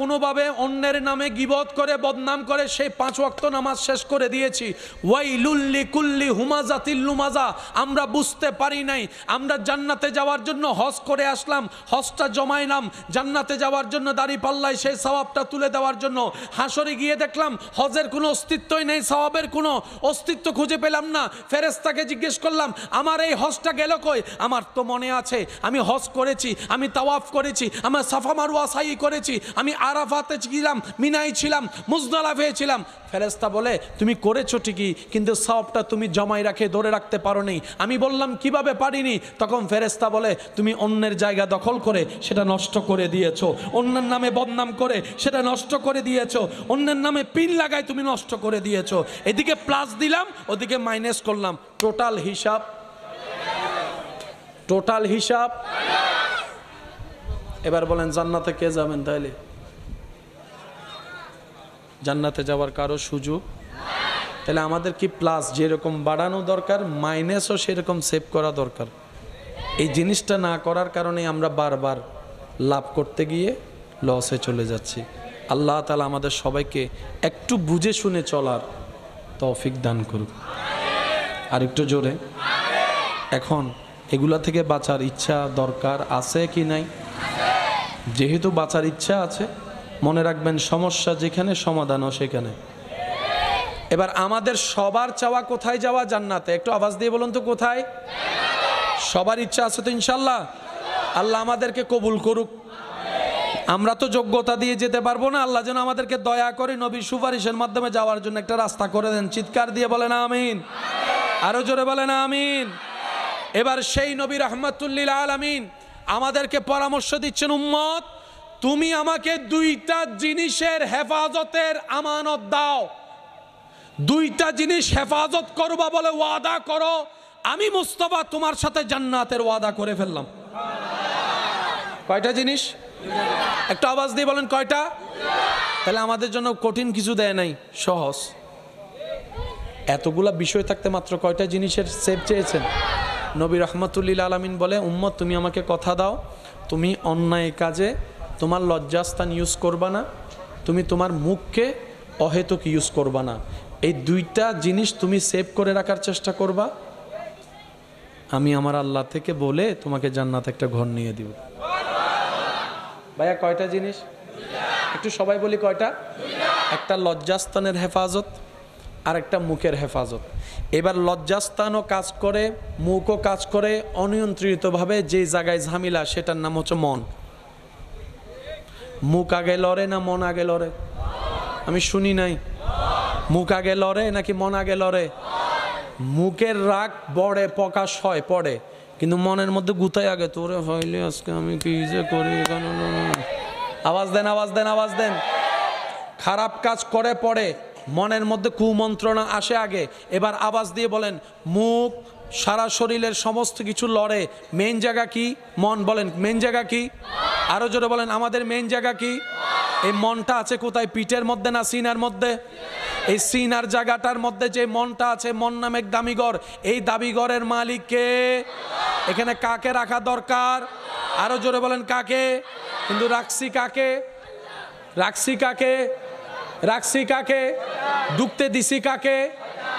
[SPEAKER 1] কোনোভাবে অন্যের নামে গীবত করে বদনাম করে সেই 5 ওয়াক্ত নামাজ শেষ করে দিয়েছি। ওয়াইলুল লিকুল্লি হুমাজাতিল লুমাজা। আমরা বুঝতে পারি নাই আমরা জান্নাতে যাওয়ার জন্য হজ করে আসলাম, হজটা জমাইলাম জান্নাতে যাওয়ার জন্য, দাড়ি পাল্লায় সেই সওয়াবটা তুলে দেওয়ার জন্য। হাসরে গিয়ে দেখলাম হজের কোনো অস্তিত্বই নেই, সওয়াবের কোনো অস্তিত্ব খুঁজে পেলাম না। ফেরেশতাকে জিজ্ঞেস করলাম, আমার এই হজটা গেল কই? আমার তো মনে আছে আমি হজ করেছি, আমি তাওয়াফ করেছি, আমরা সাফা মারওয়া সাই করেছি, আমি আরাফাতে ছিলাম, মিনায় ছিলাম, মুজদালিফায় ছিলাম। ফেরেশতা বলে, তুমি করেছো ঠিকই, কিন্তু সওয়াবটা তুমি জমাই রাখে ধরে রাখতে পারো নি। আমি বললাম কিভাবে পারিনি? তখন ফেরেশতা বলে, তুমি অন্যের জায়গা দখল করে সেটা নষ্ট করে দিয়েছো, অন্যের নামে বদনাম করে সেটা নষ্ট করে দিয়েছো, অন্যের নামে পিন লাগায় তুমি নষ্ট করে দিয়েছো। এদিকে প্লাস দিলাম, ওদিকে মাইনাস করলাম। টোটাল হিসাব, টোটাল হিসাব। এবার বলেন জান্নাতে কে যাবেন? তাইলে জান্নাতে যাওয়ার কারো সুযোগ? তাহলে আমাদের কি প্লাস যেরকম বাড়ানো দরকার, মাইনাসও সেরকম সেভ করা দরকার। এই জিনিসটা না করার কারণে আমরা বারবার লাভ করতে গিয়ে লসে চলে যাচ্ছি। আল্লাহ তাআলা আমাদের সবাইকে একটু বুঝে শুনে চলার তৌফিক দান করুক। আর একটু জোরে। এখন এগুলা থেকে বাঁচার ইচ্ছা দরকার আছে কি নাই? যেহেতু বাঁচার ইচ্ছা আছে, মনে রাখবেন সমস্যা যেখানে সমাধানও সেখানে। এবার আমাদের সবার চাওয়া কোথায় যাওয়া? জান্নাতে। একটু আওয়াজ দিয়ে বলুন তো কোথায়? সবার ইচ্ছা আছে তো ইনশাল্লাহ? আল্লাহ আমাদেরকে কবুল করুক। আমরা তো যোগ্যতা দিয়ে যেতে পারবো না, আল্লাহ যেন আমাদেরকে দয়া করে নবীর সুপারিশের মাধ্যমে যাওয়ার জন্য একটা রাস্তা করে দেন। চিৎকার দিয়ে বলেন আমিন, আরো জোরে বলেন আমিন। এবার সেই নবী রাহমাতুল লিল আলামিন আমাদেরকে পরামর্শ দিচ্ছেন, উম্মত তুমি আমাকে 2টা জিনিসের হেফাজতের আমানত দাও, 2টা জিনিস হেফাজত করবা বলে ওয়াদা করো, আমি মুস্তাফা তোমার সাথে জান্নাতের ওয়াদা করে ফেললাম। কয়টা জিনিস? একটু আওয়াজ দিয়ে বলেন কয়টা? তাহলে আমাদের জন্য কঠিন কিছু দেয় নাই, সহজ। এতগুলা বিষয় থাকতে মাত্র কয়টা জিনিসের সেভ চেয়েছেন? নবী রাহমাতুল লিল আলামিন বলে, উম্মত তুমি আমাকে কথা দাও, তুমি অন্যায় কাজে তোমার লজ্জাস্থান ইউজ করবা না, তুমি তোমার মুখকে অহেতুক ইউজ করবা না। এই দুইটা জিনিস তুমি সেভ করে রাখার চেষ্টা করবা, আমি আমার আল্লাহ থেকে বলে তোমাকে জান্নাতে একটা ঘর নিয়ে দিব। ভাইয়া কয়টা জিনিস? একটু সবাই বলি কয়টা? একটা লজ্জাস্থানের হেফাজত, আর একটা মুখের হেফাজত। এবার লজ্জাস্থানও কাজ করে, মুখও কাজ করে অনিয়ন্ত্রিতভাবে। যে জায়গায় ঝামেলা সেটার নাম হচ্ছে মন। মুখ আগে লড়ে না মন আগে লড়ে? আমি শুনি নাই। মুখ আগে লড়ে নাকি মন আগে লড়ে? মুখের রাগ বড়ে প্রকাশ হয় পড়ে, কিন্তু মনের মধ্যে গুতাই আগে, তোরে হইলে আজকে আমি কি যে করি। আওয়াজ দেন, আওয়াজ দেন, আওয়াজ দেন। খারাপ কাজ করে পড়ে, মনের মধ্যে কুমন্ত্রণা আসে আগে। এবার আওয়াজ দিয়ে বলেন, মুখ সারা শরীরের সমস্ত কিছু লড়ে, মেইন জায়গা কি? মন। বলেন মেইন জায়গা কি? আরো জোরে বলেন, আমাদের মেইন জায়গা কি? এই মনটা আছে কোথায়? পিঠের মধ্যে না সিনার মধ্যে? এই সিনার জায়গাটার মধ্যে যে মনটা আছে, মন নামে এক দামিঘর। এই দাবিঘরের মালিক কে? এখানে কাকে রাখা দরকার? আরো জোরে বলেন কাকে? কিন্তু রাখছি কাকে? রাখছি কাকে? রাখছি কাকে? ঢুকতে দিছি কাকে?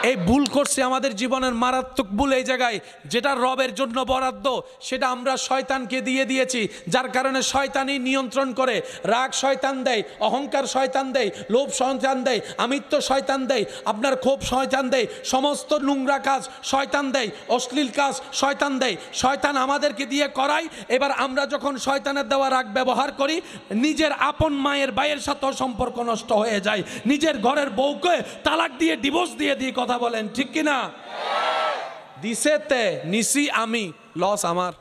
[SPEAKER 1] এই ভুল করছি, আমাদের জীবনের মারাত্মক ভুল এই জায়গায়। যেটা রবের জন্য বরাদ্দ সেটা আমরা শয়তানকে দিয়ে দিয়েছি, যার কারণে শয়তানই নিয়ন্ত্রণ করে। রাগ শয়তান দেয়, অহংকার শয়তান দেয়, লোভ শয়তান দেয়, আমিত্ব শয়তান দেয়, আপনার ক্ষোভ শয়তান দেয়, সমস্ত নোংরা কাজ শয়তান দেয়, অশ্লীল কাজ শয়তান দেয়। শয়তান আমাদেরকে দিয়ে করায়। এবার আমরা যখন শয়তানের দেওয়া রাগ ব্যবহার করি, নিজের আপন মায়ের ভাইয়ের সাথেও সম্পর্ক নষ্ট হয়ে যায়। নিজের ঘরের বউকে তালাক দিয়ে ডিভোর্স দিয়ে কথা বলেন, ঠিক কিনা? দিছে তে নিছি আমি, লস আমার।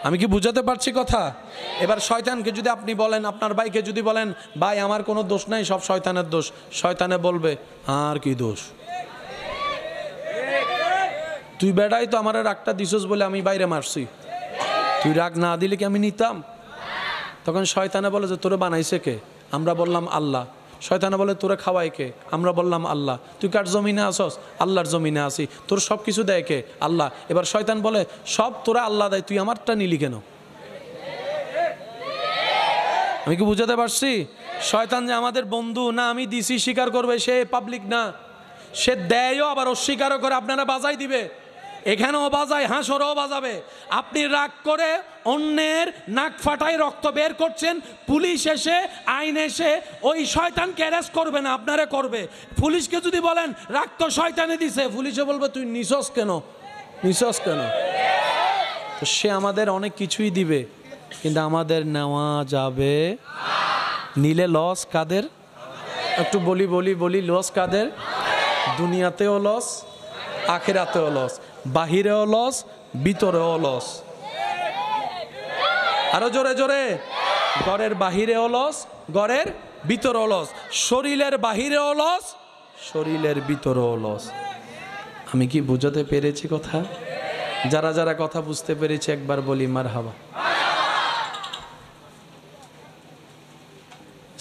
[SPEAKER 1] আমি কি বুঝাতে পারছি কথা? এবার শয়তানকে যদি আপনি বলেন, আপনার ভাইকে যদি বলেন, ভাই আমার কোনো দোষ নাই, সব শয়তানের দোষ, শয়তানে বলবে আর কি দোষ? তুই বেড়াই তো আমার রাগটা দিছস বলে আমি বাইরে মারছি, তুই রাগ না দিলে কি আমি নিতাম? তখন শয়তানে বলে যে তোরে বানাইছে কে? আমরা বললাম আল্লাহ। শয়তানে বলে তোরে খাওয়াই কে? আমরা বললাম আল্লাহ। তুই কার জমিনে আসস? আল্লাহর জমিনে আসি। তোর সব কিছু দেয় কে? আল্লাহ। এবার শয়তান বলে সব তোরা আল্লাহ দেয়, তুই আমারটা নিলি কেন? আমি কি বুঝাতে পারছি? শয়তান যে আমাদের বন্ধু না, আমি দিছি স্বীকার করবে, সে পাবলিক না, সে দেয়ও আবার অস্বীকারও করে। আপনারা বাজাই দিবে, এখানেও বাজায়, হাঁসরও বাজাবে। আপনি রাগ করে অন্যের নাক ফাটায় রক্ত বের করছেন, পুলিশ এসে আইন এসে ওই শয়তানকে অ্যারেস্ট করবে না, আপনারে করবে। পুলিশকে যদি বলেন রাগ তো শয়তানে দিছে, পুলিশে বলবে তুই নিছস কেন, নিছস কেন? তো সে আমাদের অনেক কিছুই দিবে, কিন্তু আমাদের নেওয়া যাবে। নিলে লস কাদের? একটু বলি বলি বলি, লস কাদের? দুনিয়াতেও লস, আখিরাতেও লস, বাহিরেও লস, ভিতরেও লস। আরো জোরে জোরে, ঘরের বাহিরেও লস, ঘরের ভিতরেও লস, শরীরের বাহিরেও লস, শরীরের ভিতরেও লস। আমি কি বুঝাতে পেরেছি কথা? যারা যারা কথা বুঝতে পেরেছে একবার বলি মারহাবা।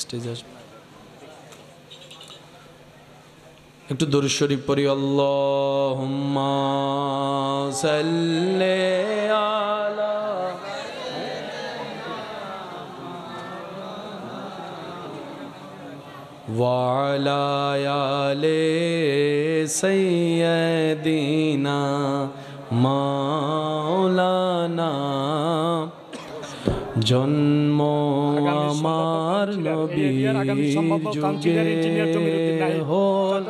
[SPEAKER 1] স্টেজে আসবে, একটু দরুদ শরীফ পড়ি। আল্লাহুম্মা সাল্লি আলা ওয়া আলা আলি সাইয়্যিদিনা মাওলানা। জন্ম আমার নবীর যুগে হল।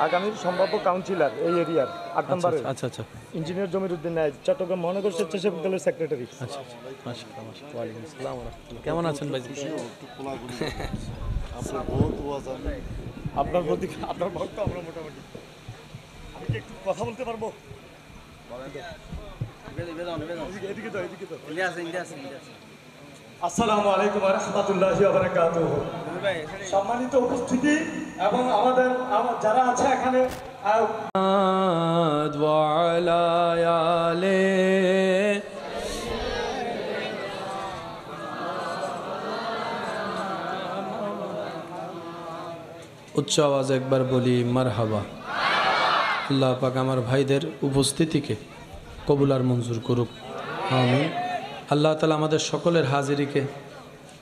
[SPEAKER 2] আগামীর সম্ভাব্য কাউন্সিলর এই এরিয়ার 8 নম্বরের।
[SPEAKER 1] আচ্ছা আচ্ছা,
[SPEAKER 2] ইঞ্জিনিয়ার জমিরউদ্দিন নায়েব, চট্টগ্রাম মহানগর স্বেচ্ছাসেবক দলের সেক্রেটারি।
[SPEAKER 1] আচ্ছা আচ্ছা, মাশাআল্লাহ মাশাআল্লাহ। ওয়া আলাইকুম আসসালাম ওয়া রাহমাতুল্লাহ। কেমন আছেন ভাই?
[SPEAKER 2] আপনার প্রতি আপনার ভক্ত আমরা মোটামুটি। আমি কি একটু কথা বলতে পারবো? এদিকে তো, এদিকে তো। আসসালামু আলাইকুম ওয়া রাহমাতুল্লাহি ওয়া বারাকাতুহু। সম্মানিত উপস্থিতি এবং আমাদের যারা আছে এখানে,
[SPEAKER 1] ওয়া আলা আলি উচ্চ আওয়াজ একবার বলি মারহাবা। আল্লাহ পাক আমার ভাইদের উপস্থিতিকে কবুল আর মঞ্জুর করুক, আমিন। আল্লাহ তাআলা আমাদের সকলের হাজিরিকে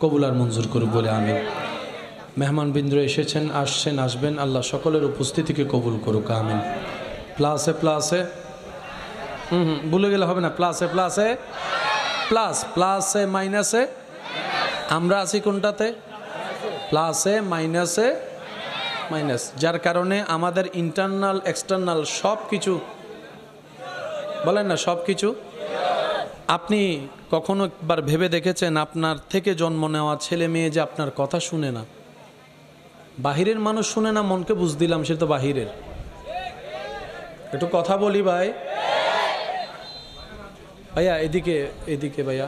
[SPEAKER 1] কবুল আর মঞ্জুর করুক বলে আমিন। মেহমানবৃন্দ এসেছেন, আসছেন, আসবেন, আল্লাহ সকলের উপস্থিতিকে কবুল করুক আমিন। প্লাসে প্লাসে ভুলে গেলে হবে না, প্লাসে প্লাসে প্লাস, প্লাসে মাইনাসে, আমরা আছি কোনটাতে? প্লাসে মাইনাসে মাইনাস, যার কারণে আমাদের ইন্টারনাল এক্সটার্নাল সব কিছু, বলেন না সব কিছু। আপনি কখনো একবার ভেবে দেখেছেন আপনার থেকে জন্ম নেওয়া ছেলে মেয়ে যে আপনার কথা শুনে না? বাহিরের মানুষ শুনে না, মনকে বুঝ দিলাম সে তো বাহিরের। একটু কথা বলি ভাই, ভাইয়া এদিকে এদিকে ভাইয়া,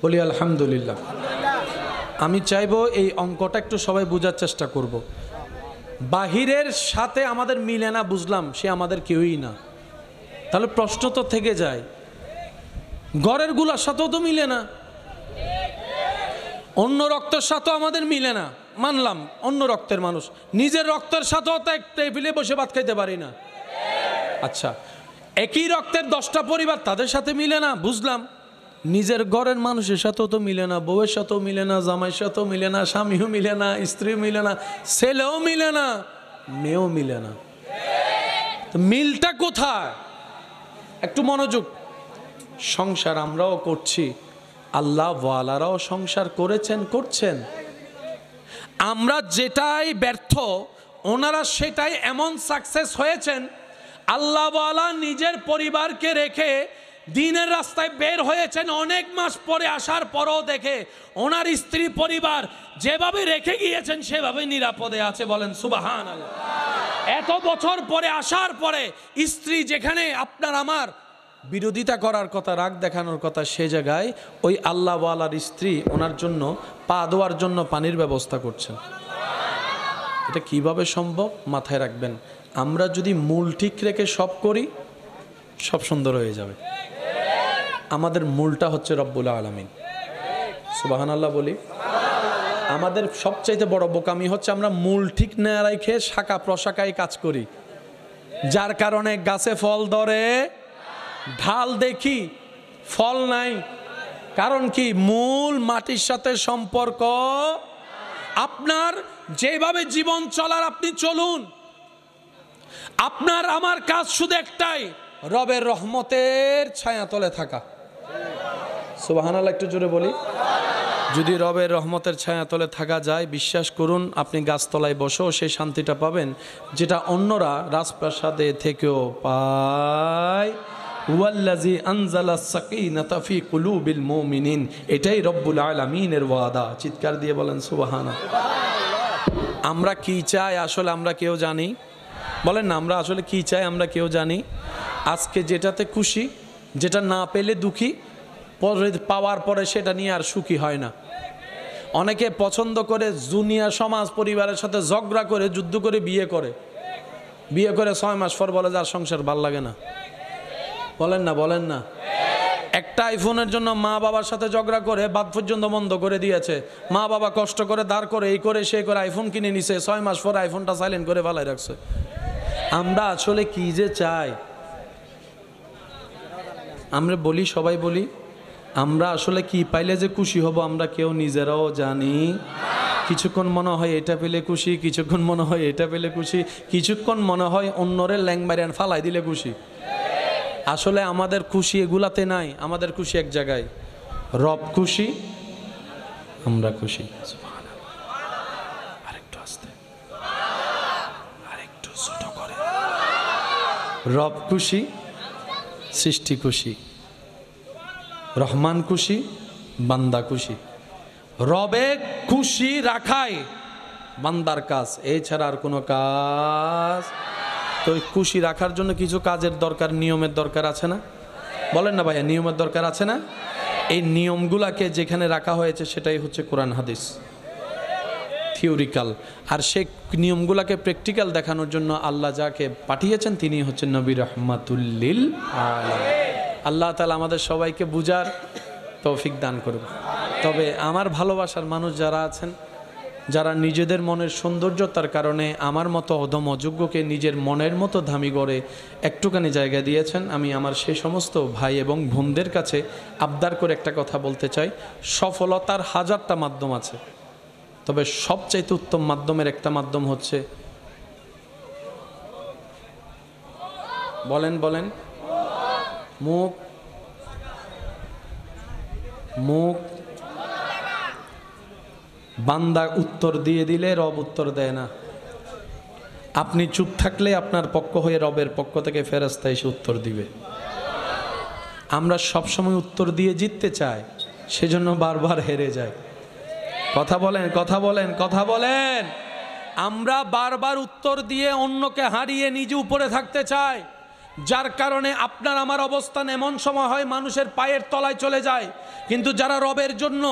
[SPEAKER 1] বলি আলহামদুলিল্লাহ। আমি চাইবো এই অঙ্কটা একটু সবাই বোঝার চেষ্টা করব। বাহিরের সাথে আমাদের মিলে না, বুঝলাম সে আমাদের কেউই না। তাহলে প্রশ্ন তো থেকে যায়, ঘরের গুলার সাথেও তো মিলে না, অন্য রক্তের সাথেও আমাদের মিলে না, মানলাম অন্য রক্তের মানুষ, নিজের রক্তের সাথেও তো এক টেবিলে বসে ভাত খাইতে পারি না। আচ্ছা, একই রক্তের 10টা পরিবার, তাদের সাথে মিলে না, বুঝলাম। নিজের ঘরের মানুষের সাথেও তো মিলে না, বউয়ের সাথেও মিলে না, জামাইয়ের সাথেও মিলে না, স্বামীও মিলে না, স্ত্রীও মিলে না, ছেলেও মিলে না, মেয়েও মিলে না। তো মিলটা কোথায়? একটু মনোযোগ। সংসার আমরাও করছি, আল্লাহ ওয়ালারাও সংসার করেছেন, করছেন। আমরা যেটাই ব্যর্থ, ওনারা সেটাই এমন সাকসেস হয়েছেন। আল্লাহ ওয়ালা নিজের পরিবারকে রেখে দিনের রাস্তায় বের হয়েছেন, অনেক মাস পরে আসার পরও দেখে ওনার স্ত্রী পরিবার যেভাবে রেখে গিয়েছেন সেভাবে নিরাপদে আছে। বলেন সুবহানাল্লাহ। এত বছর পরে আসার পরে স্ত্রী যেখানে আপনার আমার বিরোধিতা করার কথা, রাগ দেখানোর কথা, সে জায়গায় ওই আল্লাহ ওয়ালার স্ত্রী ওনার জন্য পা ধোয়ার জন্য পানির ব্যবস্থা করছেন। এটা কিভাবে সম্ভব? মাথায় রাখবেন, আমরা যদি মূল ঠিক রেখে সব করি, সব সুন্দর হয়ে যাবে। আমাদের মূলটা হচ্ছে রব্বুল আলামিন। সুবহানাল্লাহ বলি। আমাদের সবচাইতে বড় বোকামি হচ্ছে আমরা মূল ঠিক না রেখে শাখা প্রশাখায় কাজ করি, যার কারণে গাছে ফল ধরে, ঢাল দেখি ফল নাই। কারণ কি? মূল মাটির সাথে সম্পর্ক। আপনার যেভাবে জীবন চলার আপনি চলুন, আপনার আমার কাজ শুধু একটাই, রবের রহমতের ছায়াতলে থাকা। সুবহানাল্লাহ একটু জোরে বলি। যদি রবের রহমতের ছায়াতলে থাকা যায়, বিশ্বাস করুন আপনি গাছতলায় বসেও সেই শান্তিটা পাবেন যেটা অন্যরা রাজপ্রাসাদে থেকেও পায়। ওয়াল্লাযী আনজালাস সাকিনাতা ফি কুলুবিল মুমিনিন, এটাই রব্বুল আলামিনের ওয়াদা। চিৎকার দিয়ে বলেন সুবহানাল্লাহ। আমরা কি চাই আসলে আমরা কেউ জানি? বলেন না, আমরা আসলে কি চাই আমরা কেউ জানি? আজকে যেটাতে খুশি, যেটা না পেলে দুঃখী, পরে পাওয়ার পরে সেটা নিয়ে আর সুখী হয় না। অনেকে পছন্দ করে দুনিয়া সমাজ পরিবারের সাথে ঝগড়া করে, যুদ্ধ করে বিয়ে করে। 6 মাস পর বলে যে আর সংসার ভাল লাগে না। বলেন না, বলেন না। একটা আইফোনের জন্য মা বাবার সাথে ঝগড়া করে বাদ পর্যন্ত বন্ধ করে দিয়েছে। মা বাবা কষ্ট করে দাঁড় করে এই করে সে করে আইফোন কিনে নিছে, 6 মাস পর আইফোনটা সাইলেন্ট করে ফালাই রাখছে। আমরা আসলে কি যে চাই? আমরা বলি, সবাই বলি, আমরা আসলে কি পাইলে যে খুশি হব আমরা কেউ নিজেরাও জানি। কিছুক্ষণ মনে হয় এটা পেলে খুশি, কিছুক্ষণ মনে হয় এটা পেলে খুশি, কিছুক্ষণ মনে হয় অন্যরে ল্যাং মারিয়ান ফালাই দিলে খুশি। আসলে আমাদের খুশি এগুলাতে নাই, আমাদের খুশি এক জায়গায়, রব খুশি, আমরা খুশি। আরেকটু আস্তে, আরেকটু ছোট করে। রব খুশি, সৃষ্টি খুশি, রহমান খুশি, বান্দা খুশি। রবে খুশি রাখাই বান্দার কাজ, এছাড়া আর কোনো কাজ। তো খুশি রাখার জন্য কিছু কাজের দরকার, নিয়মের দরকার আছে না? বলেন না ভাইয়া, নিয়মের দরকার আছে না? এই নিয়মগুলাকে যেখানে রাখা হয়েছে সেটাই হচ্ছে কোরআন হাদিস, থিওরিক্যাল। আর সেই নিয়মগুলাকে প্র্যাকটিক্যাল দেখানোর জন্য আল্লাহ যাকে পাঠিয়েছেন তিনি হচ্ছেন নবী রাহমাতুল লিল আলামিন। আল্লাহ তাআলা আমাদের সবাইকে বুঝার তৌফিক দান করুন। তবে আমার ভালোবাসার মানুষ যারা আছেন, যারা নিজেদের মনের সৌন্দর্যতার কারণে আমার মতো অধম অযোগ্যকে নিজের মনের মতো দামি করে একটুখানি জায়গা দিয়েছেন, আমি আমার সেই সমস্ত ভাই এবং বোনদের কাছে আবদার করে একটা কথা বলতে চাই। সফলতার হাজারটা মাধ্যম আছে, তবে সবচাইতে উত্তম মাধ্যমের একটা মাধ্যম হচ্ছে, বলেন বলেন, মুখ। মুখ বান্দা উত্তর দিয়ে দিলে রব উত্তর দেয় না। আপনি চুপ থাকলে আপনার পক্ষ হয়ে রবের পক্ষ থেকে ফেরেশতা এসে উত্তর দিবে। আমরা সবসময় উত্তর দিয়ে জিততে চাই, সেজন্য বারবার হেরে যাই। কথা বলেন, কথা বলেন, কথা বলেন। আমরা বারবার উত্তর দিয়ে অন্যকে হারিয়ে নিজে উপরে থাকতে চাই, যার কারণে আপনার আমার অবস্থান এমন সময় হয় মানুষের পায়ের তলায় চলে যায়। কিন্তু যারা রবের জন্য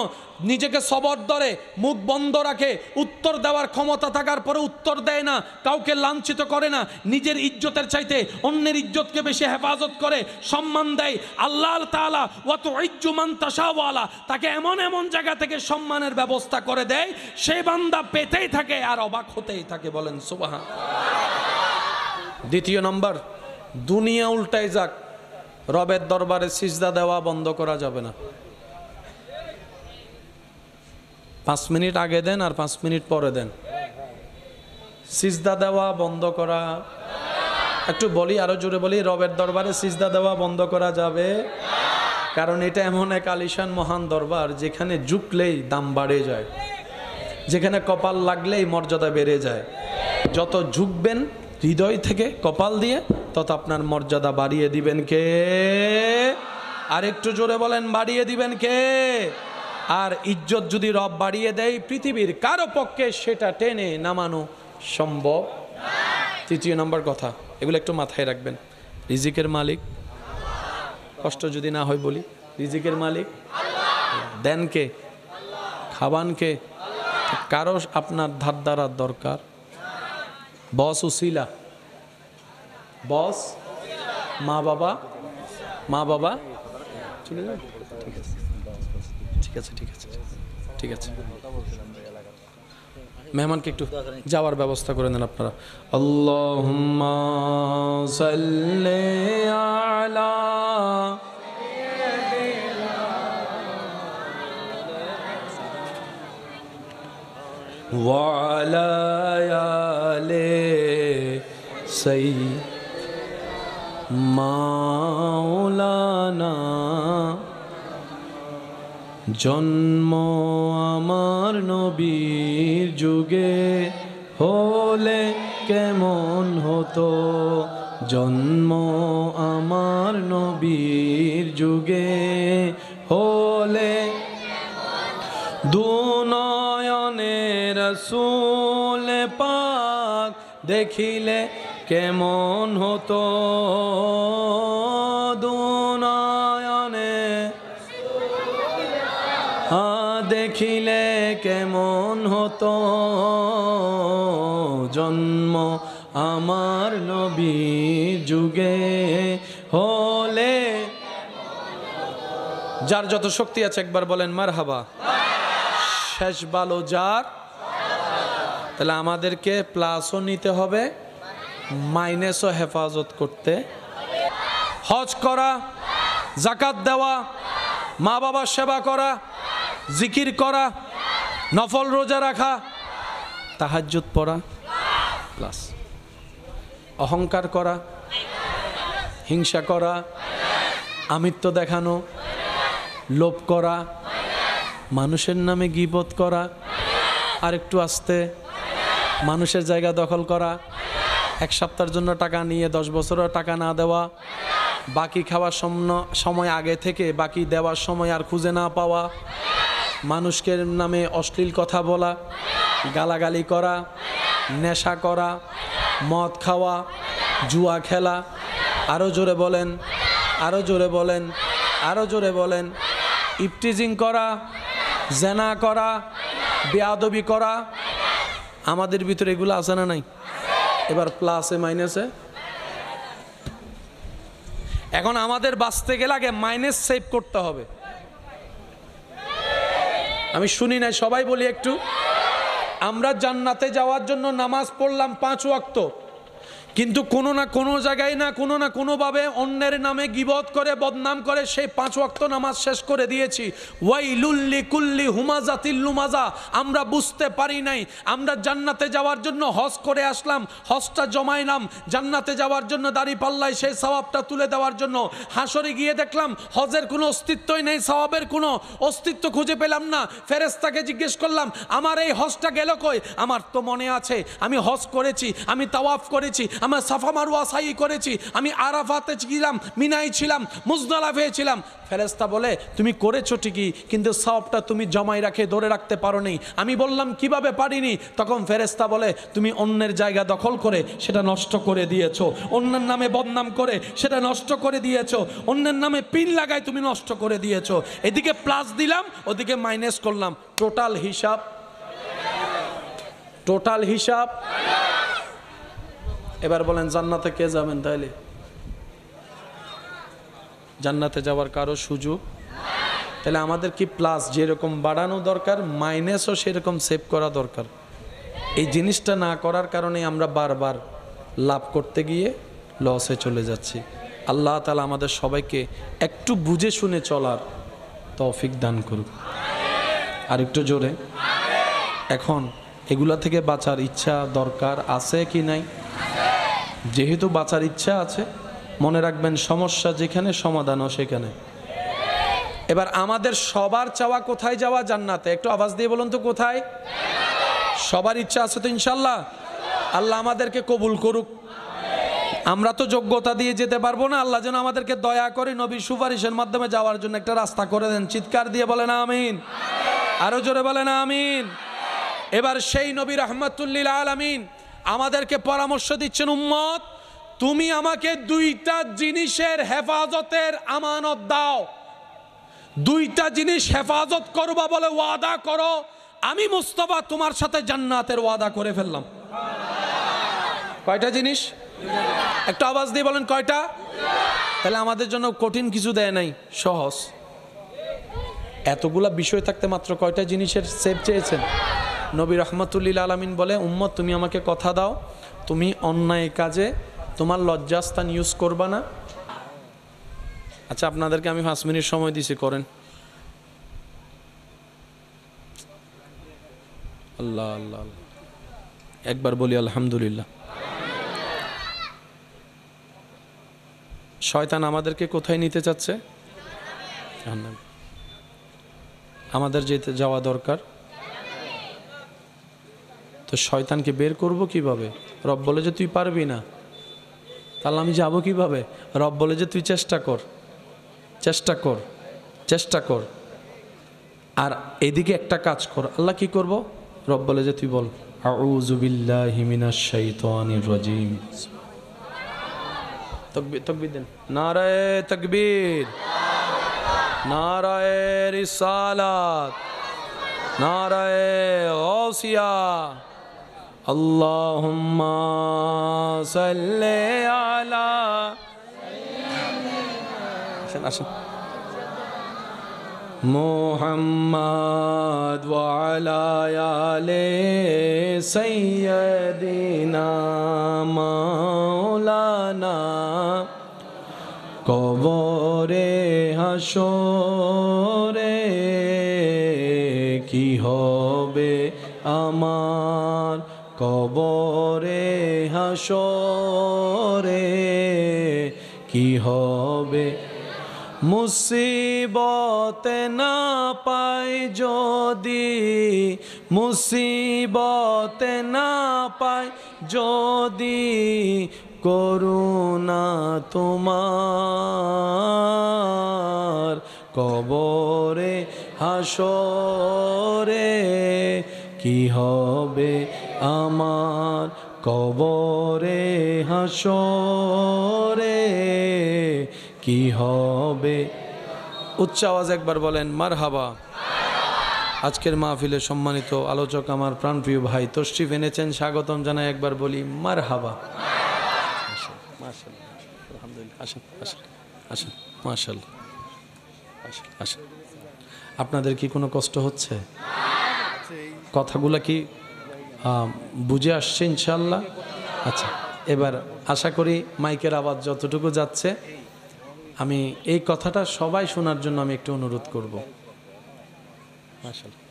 [SPEAKER 1] নিজেকে সবর ধরে, মুখ বন্ধ রাখে, উত্তর দেওয়ার ক্ষমতা থাকার পরে উত্তর দেয় না, কাউকে লাঞ্ছিত করে না, নিজের ইজ্জতের চাইতে অন্যের ইজ্জতকে বেশি হেফাজত করে, সম্মান দেয়, আল্লাহ তাআলা ওয়া তুইজ্জু মান তাশাওয়ালা তাকে এমন এমন জায়গা থেকে সম্মানের ব্যবস্থা করে দেয়, সেই বান্দা পেতেই থাকে আর অবাক হতেই থাকে। বলেন সুবহান। দ্বিতীয় নম্বর, দুনিয়া উল্টায় যাক, রবের দরবারে সিজদা দেওয়া বন্ধ করা যাবে না। 5 মিনিট আগে দেন আর 5 মিনিট পরে দেন। সিজদা দেওয়া বন্ধ করা, একটু বলি, আরো জোরে বলি, রবের দরবারে সিজদা দেওয়া বন্ধ করা যাবে। কারণ এটা এমন এক আলিশান মহান দরবার যেখানে ঝুঁকলেই দাম বাড়ে যায়, যেখানে কপাল লাগলেই মর্যাদা বেড়ে যায়। যত ঝুঁকবেন হৃদয় থেকে কপাল দিয়ে, তত আপনার মর্যাদা বাড়িয়ে দিবেন কে? আর একটু জোরে বলেন, বাড়িয়ে দিবেন কে? আর ইজ্জত যদি রব বাড়িয়ে দেয়, পৃথিবীর কারো পক্ষে সেটা টেনে নামানো সম্ভব। তৃতীয় নম্বর কথা, এগুলো একটু মাথায় রাখবেন। রিজিকের মালিক, কষ্ট যদি না হয় বলি, রিজিকের মালিক দেন কে? খাবান কে? কারো আপনার ধার দ্বারার দরকার? বস উসিলা, বস মা বাবা, মা বাবা চলে যান। ঠিক আছে, ঠিক আছে, ঠিক আছে। মেহমানকে একটু যাওয়ার ব্যবস্থা করে দেন আপনারা। আল্লাহুম্মা সাল্লি আলা ওয়া আলা আলি সাইয়্যিদ মাওলানা। জন্ম আমার নবীর যুগে হলে কেমন হতো, জন্ম আমার নবীর যুগে হলে দুনয়নে রাসূল পাক দেখিলে কেমন হতো, দুনয়নে দেখিলে কেমন হতো, জন্ম আমার নবীর যুগে হলে। যার যত শক্তি আছে একবার বলেন মারহাবা। শেষ ভালো যার। তাহলে আমাদেরকে প্লাসও নিতে হবে, মাইনাসও হেফাজত করতে। হজ করা, যাকাত দেওয়া, মা বাবার সেবা করা, জিকির করা, নফল রোজা রাখা, তাহাজ্জুদ পড়া প্লাস। অহংকার করা, হিংসা করা, আমিত্ব দেখানো, লোভ করা, মানুষের নামে গীবত করা, আর একটু আস্তে মানুষের জায়গা দখল করা, 1 সপ্তাহের জন্য টাকা নিয়ে 10 বছরের টাকা না দেওয়া, বাকি খাওয়ার সময় আগে থেকে বাকি দেওয়ার সময় আর খুঁজে না পাওয়া, মানুষকে নামে অশ্লীল কথা বলা, গালাগালি করা, নেশা করা, মদ খাওয়া, জুয়া খেলা, আরো জোরে বলেন, আরো জোরে বলেন, আরো জোরে বলেন, ইফটিজিং করা, জেনা করা, বেয়াদবি করা। আমাদের ভিতরে এগুলো আছে না নাই? এবার প্লাসে মাইনাসে। এখন আমাদের বাঁচতে গেলে আগে মাইনাস সেভ করতে হবে। আমি শুনি নাই, সবাই বলি একটু। আমরা জান্নাতে যাওয়ার জন্য নামাজ পড়লাম 5 ওয়াক্ত, কিন্তু কোনো না কোনো জায়গায় না কোনোভাবে অন্যের নামে গীবত করে বদনাম করে সেই 5 ওয়াক্ত নামাজ শেষ করে দিয়েছি। ওয়াইলুল লিকুল্লি হুমাজাতিল লুমাজা। আমরা বুঝতে পারি নাই আমরা জান্নাতে যাওয়ার জন্য হজ করে আসলাম, হজটা জমাইলাম জান্নাতে যাওয়ার জন্য, দাড়ি পাল্লায় সেই সওয়াবটা তুলে দেওয়ার জন্য। হাসরে গিয়ে দেখলাম হজের কোনো অস্তিত্বই নেই, সওয়াবের কোনো অস্তিত্ব খুঁজে পেলাম না। ফেরেশতাকে জিজ্ঞেস করলাম আমার এই হজটা গেল কই? আমার তো মনে আছে আমি হজ করেছি, আমি তাওয়াফ করেছি, আমি সাফা মারওয়া সাই করেছি, আমি আরাফাতে ছিলাম, মিনায় ছিলাম, মুজদালিফায় ছিলাম। ফেরেশতা বলে তুমি করেছো ঠিকই, কিন্তু সওয়াবটা তুমি জমাই রাখে ধরে রাখতে পারোনি। আমি বললাম কিভাবে পারিনি? তখন ফেরেশতা বলে তুমি অন্যের জায়গা দখল করে সেটা নষ্ট করে দিয়েছো, অন্যের নামে বদনাম করে সেটা নষ্ট করে দিয়েছো, অন্যের নামে পিন লাগায় তুমি নষ্ট করে দিয়েছো। এদিকে প্লাস দিলাম, ওদিকে মাইনাস করলাম। টোটাল হিসাব। এবার বলেন জান্নাতে কে যাবেন? তাইলে জান্নাতে যাওয়ার কারো সুযোগ? তাহলে আমাদের কি প্লাস যেরকম বাড়ানো দরকার, মাইনাসও সেরকম সেভ করা দরকার। এই জিনিসটা না করার কারণে আমরা বারবার লাভ করতে গিয়ে লসে চলে যাচ্ছি। আল্লাহ তাআলা আমাদের সবাইকে একটু বুঝে শুনে চলার তৌফিক দান করুক। আর একটু জোরে। এখন এগুলা থেকে বাঁচার ইচ্ছা দরকার আছে কি নাই? যেহেতু বাঁচার ইচ্ছা আছে, মনে রাখবেন সমস্যা যেখানে সমাধানও সেখানে। এবার আমাদের সবার চাওয়া কোথায় যাওয়া? জান্নাতে। একটু আওয়াজ দিয়ে বলুন তো কোথায়? সবার ইচ্ছা আছে তো ইনশাল্লাহ? আল্লাহ আমাদেরকে কবুল করুক। আমরা তো যোগ্যতা দিয়ে যেতে পারবো না, আল্লাহ যেন আমাদেরকে দয়া করে নবীর সুপারিশের মাধ্যমে যাওয়ার জন্য একটা রাস্তা করে দেন। চিৎকার দিয়ে বলেন আমিন। আরো জোরে বলেন আমিন। এবার সেই নবী রাহমাতুল লিল আলামিন আমাদেরকে পরামর্শ দিচ্ছেন, উম্মত তুমি আমাকে 2টা জিনিসের হেফাজতের আমানত দাও। 2টা জিনিস হেফাজত করবা বলে ওয়াদা করো, আমি মুস্তাফা তোমার সাথে জান্নাতের ওয়াদা করে ফেললাম। কয়টা জিনিস? একটু আওয়াজ দিয়ে বলেন কয়টা? তাহলে আমাদের জন্য কঠিন কিছু দেয় নাই, সহজ। এতগুলা বিষয় থাকতে মাত্র কয়টা জিনিসের সেভ চেয়েছেন? নবী রাহমাতুল লিল আলামিন বলে, উম্মত তুমি আমাকে কথা দাও, তুমি অন্যায় কাজে তোমার লজ্জাস্থান ইউজ করবা না। আচ্ছা আপনাদেরকে আমি 5 মিনিট সময় দিছি, করেন। আল্লাহ আল্লাহ, একবার বলি আলহামদুলিল্লাহ। শয়তান আমাদেরকে কোথায় নিতে চাচ্ছে? জাহান্নামে। আমাদের যেতে যাওয়া দরকার। তো শয়তানকে বের করব কিভাবে? রব বলে যে তুই পারবি না, তাহলে আমি যাব কিভাবে? রব বলে যে তুই চেষ্টা কর। আর এদিকে একটা কাজ কর। আল্লাহ কি করব? রব বলে যে তুই বল আউযু বিল্লাহি মিনাশ শাইতানির রাজিম। তাকবীর দেন। নারায়ে তাকবীর, নারায়ে রিসালাত, নারায়ে গাউসিয়া। আল্লাহুম্মা সাল্লি আলা, আসেন মুহাম্মাদ ওয়া আলা আলি সাইয়্যিদিনা মাওলানা। কবরে হাসরে কি হবে আমার, কবরে হাসরে কি হবে। মুসিবতে না পাই যদি, মুসিবতে না পাই যদি, করুণা তোমার। কবরে হাসরে কি হবে আমার, কবরে হাসরে কি হবে। উচ্চ আওয়াজ একবার বলেন মারহাবা। আজকের মাহফিলে সম্মানিত আলোচক আমার প্রাণপ্রিয় ভাই তশরিফ এনেছেন, স্বাগতম জানাই। একবার বলি মারহাবা। মাশাআল্লাহ, আলহামদুলিল্লাহ। আসেন আসেন আসেন, মাশাআল্লাহ, আসেন। আপনাদের কি কোনো কষ্ট হচ্ছে? কথাগুলা কি বুঝে আসছে ইনশাল্লাহ? আচ্ছা, এবার আশা করি মাইকের আওয়াজ যতটুকু যাচ্ছে, আমি এই কথাটা সবাই শোনার জন্য আমি একটু অনুরোধ করব। মাশাআল্লাহ,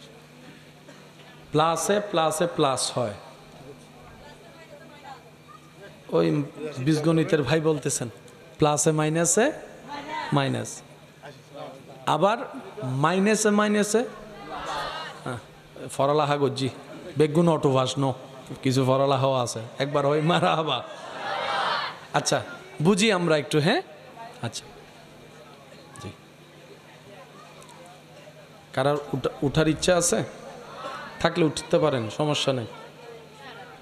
[SPEAKER 1] প্লাসে প্লাসে প্লাস হয়, ওই বীজগণিতের ভাই বলতেছেন প্লাসে মাইনাসে মাইনাস, আবার মাইনাসে মাইনাসে ফরালাহা গজ্জি বেগুন অটোভাস নো কিছু ফরালাহাও আছে, একবার ওই মারা হাবা। আচ্ছা বুঝি আমরা একটু, হ্যাঁ আচ্ছা জি, কারার উঠার ইচ্ছা আছে থাকলে উঠতে পারেন, সমস্যা নেই,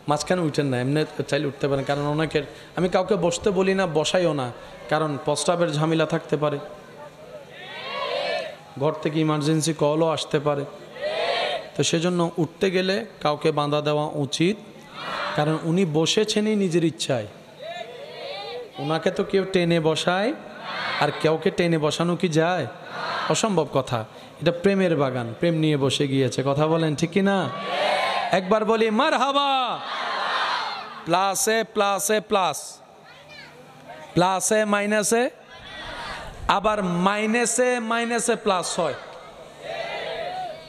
[SPEAKER 1] মাঝখানে উঠেন না, এমনি চাইলে উঠতে পারেন, কারণ অনেকের আমি কাউকে বসতে বলি না, বসাইও না, কারণ প্রস্রাবের ঝামেলা থাকতে পারে, ঘর থেকে ইমার্জেন্সি কলও আসতে পারে, তো সেজন্য উঠতে গেলে কাউকে বাঁধা দেওয়া উচিত, কারণ উনি বসেছেনই নিজের ইচ্ছায়, ওনাকে তো কেউ টেনে বসায়, আর কাউকে টেনে বসানো কি যায়? অসম্ভব কথা, এটা প্রেমের বাগান, প্রেম নিয়ে বসে গিয়েছে, কথা বলেন ঠিক কি না? একবার বলি মারহাবা। প্লাসে প্লাসে প্লাস, প্লাসে মাইনাসে, আবার মাইনাসে মাইনাসে প্লাস হয়।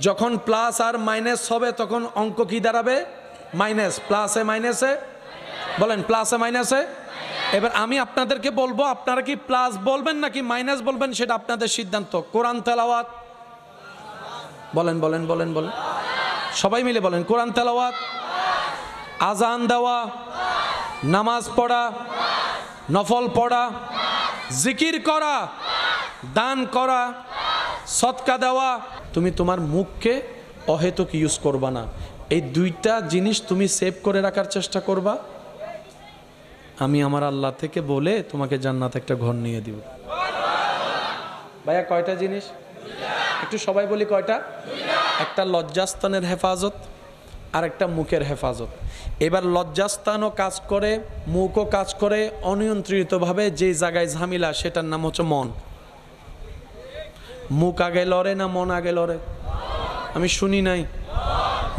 [SPEAKER 1] যখন প্লাস আর মাইনাস হবে তখন অঙ্ক কি দাঁড়াবে? মাইনাস। প্লাসে মাইনাসে বলেন, প্লাসে মাইনাসে। এবার আমি আপনাদেরকে বলবো, আপনারা কি প্লাস বলবেন নাকি মাইনাস বলবেন সেটা আপনাদের সিদ্ধান্ত। কোরআন তেলাওয়াত বলেন বলেন বলেন বলেন, সবাই মিলে বলেন। কোরআন তেলাওয়াত, আজান দেওয়া, নামাজ পড়া, নফল পড়া, জিকির করা, দান করা, সদকা দেওয়া। তুমি তোমার মুখকে অহেতুক ইউজ করবা না, এই দুইটা জিনিস তুমি সেভ করে রাখার চেষ্টা করবা। আমি আমার আল্লাহ থেকে বলে তোমাকে জান্নাত একটা ঘর নিয়ে দিব। ভাইয়া কয়টা জিনিস? একটু সবাই বলি কয়টা? একটা লজ্জাস্থানের হেফাজত, আর একটা মুখের হেফাজত। এবার লজ্জাস্থানও কাজ করে, মুখও কাজ করে অনিয়ন্ত্রিতভাবে, যে জায়গায় ঝামেলা সেটার নাম হচ্ছে মন। মুখ আগে লড়ে না মন আগে লড়ে? আমি শুনি নাই।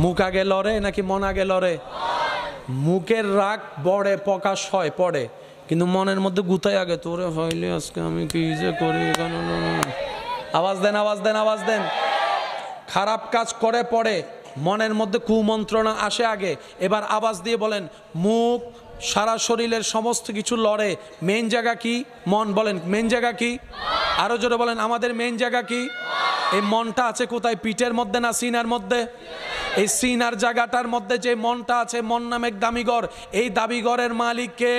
[SPEAKER 1] মুখ আগে লড়ে নাকি মন আগে লড়ে? মুখের রাগ বড়ে প্রকাশ হয় পড়ে, কিন্তু মনের মধ্যে গুতাই আগে, তোরে হইলে আজকে আমি কি যে করি। আওয়াজ দেন আওয়াজ দেন আওয়াজ দেন। খারাপ কাজ করে পড়ে, মনের মধ্যে কুমন্ত্রণা আসে আগে। এবার আওয়াজ দিয়ে বলেন, মুখ সারা শরীরের সমস্ত কিছু লড়ে, মেন জায়গা কি? মন। বলেন মেন জায়গা কি? আরো জোরে বলেন, আমাদের মেন জায়গা কি? এই মনটা আছে কোথায়? পিঠের মধ্যে না সিনার মধ্যে? এই সিনার জায়গাটার মধ্যে যে মনটা আছে, মন নামে দামিঘর, এই দাবিঘরের মালিক কে?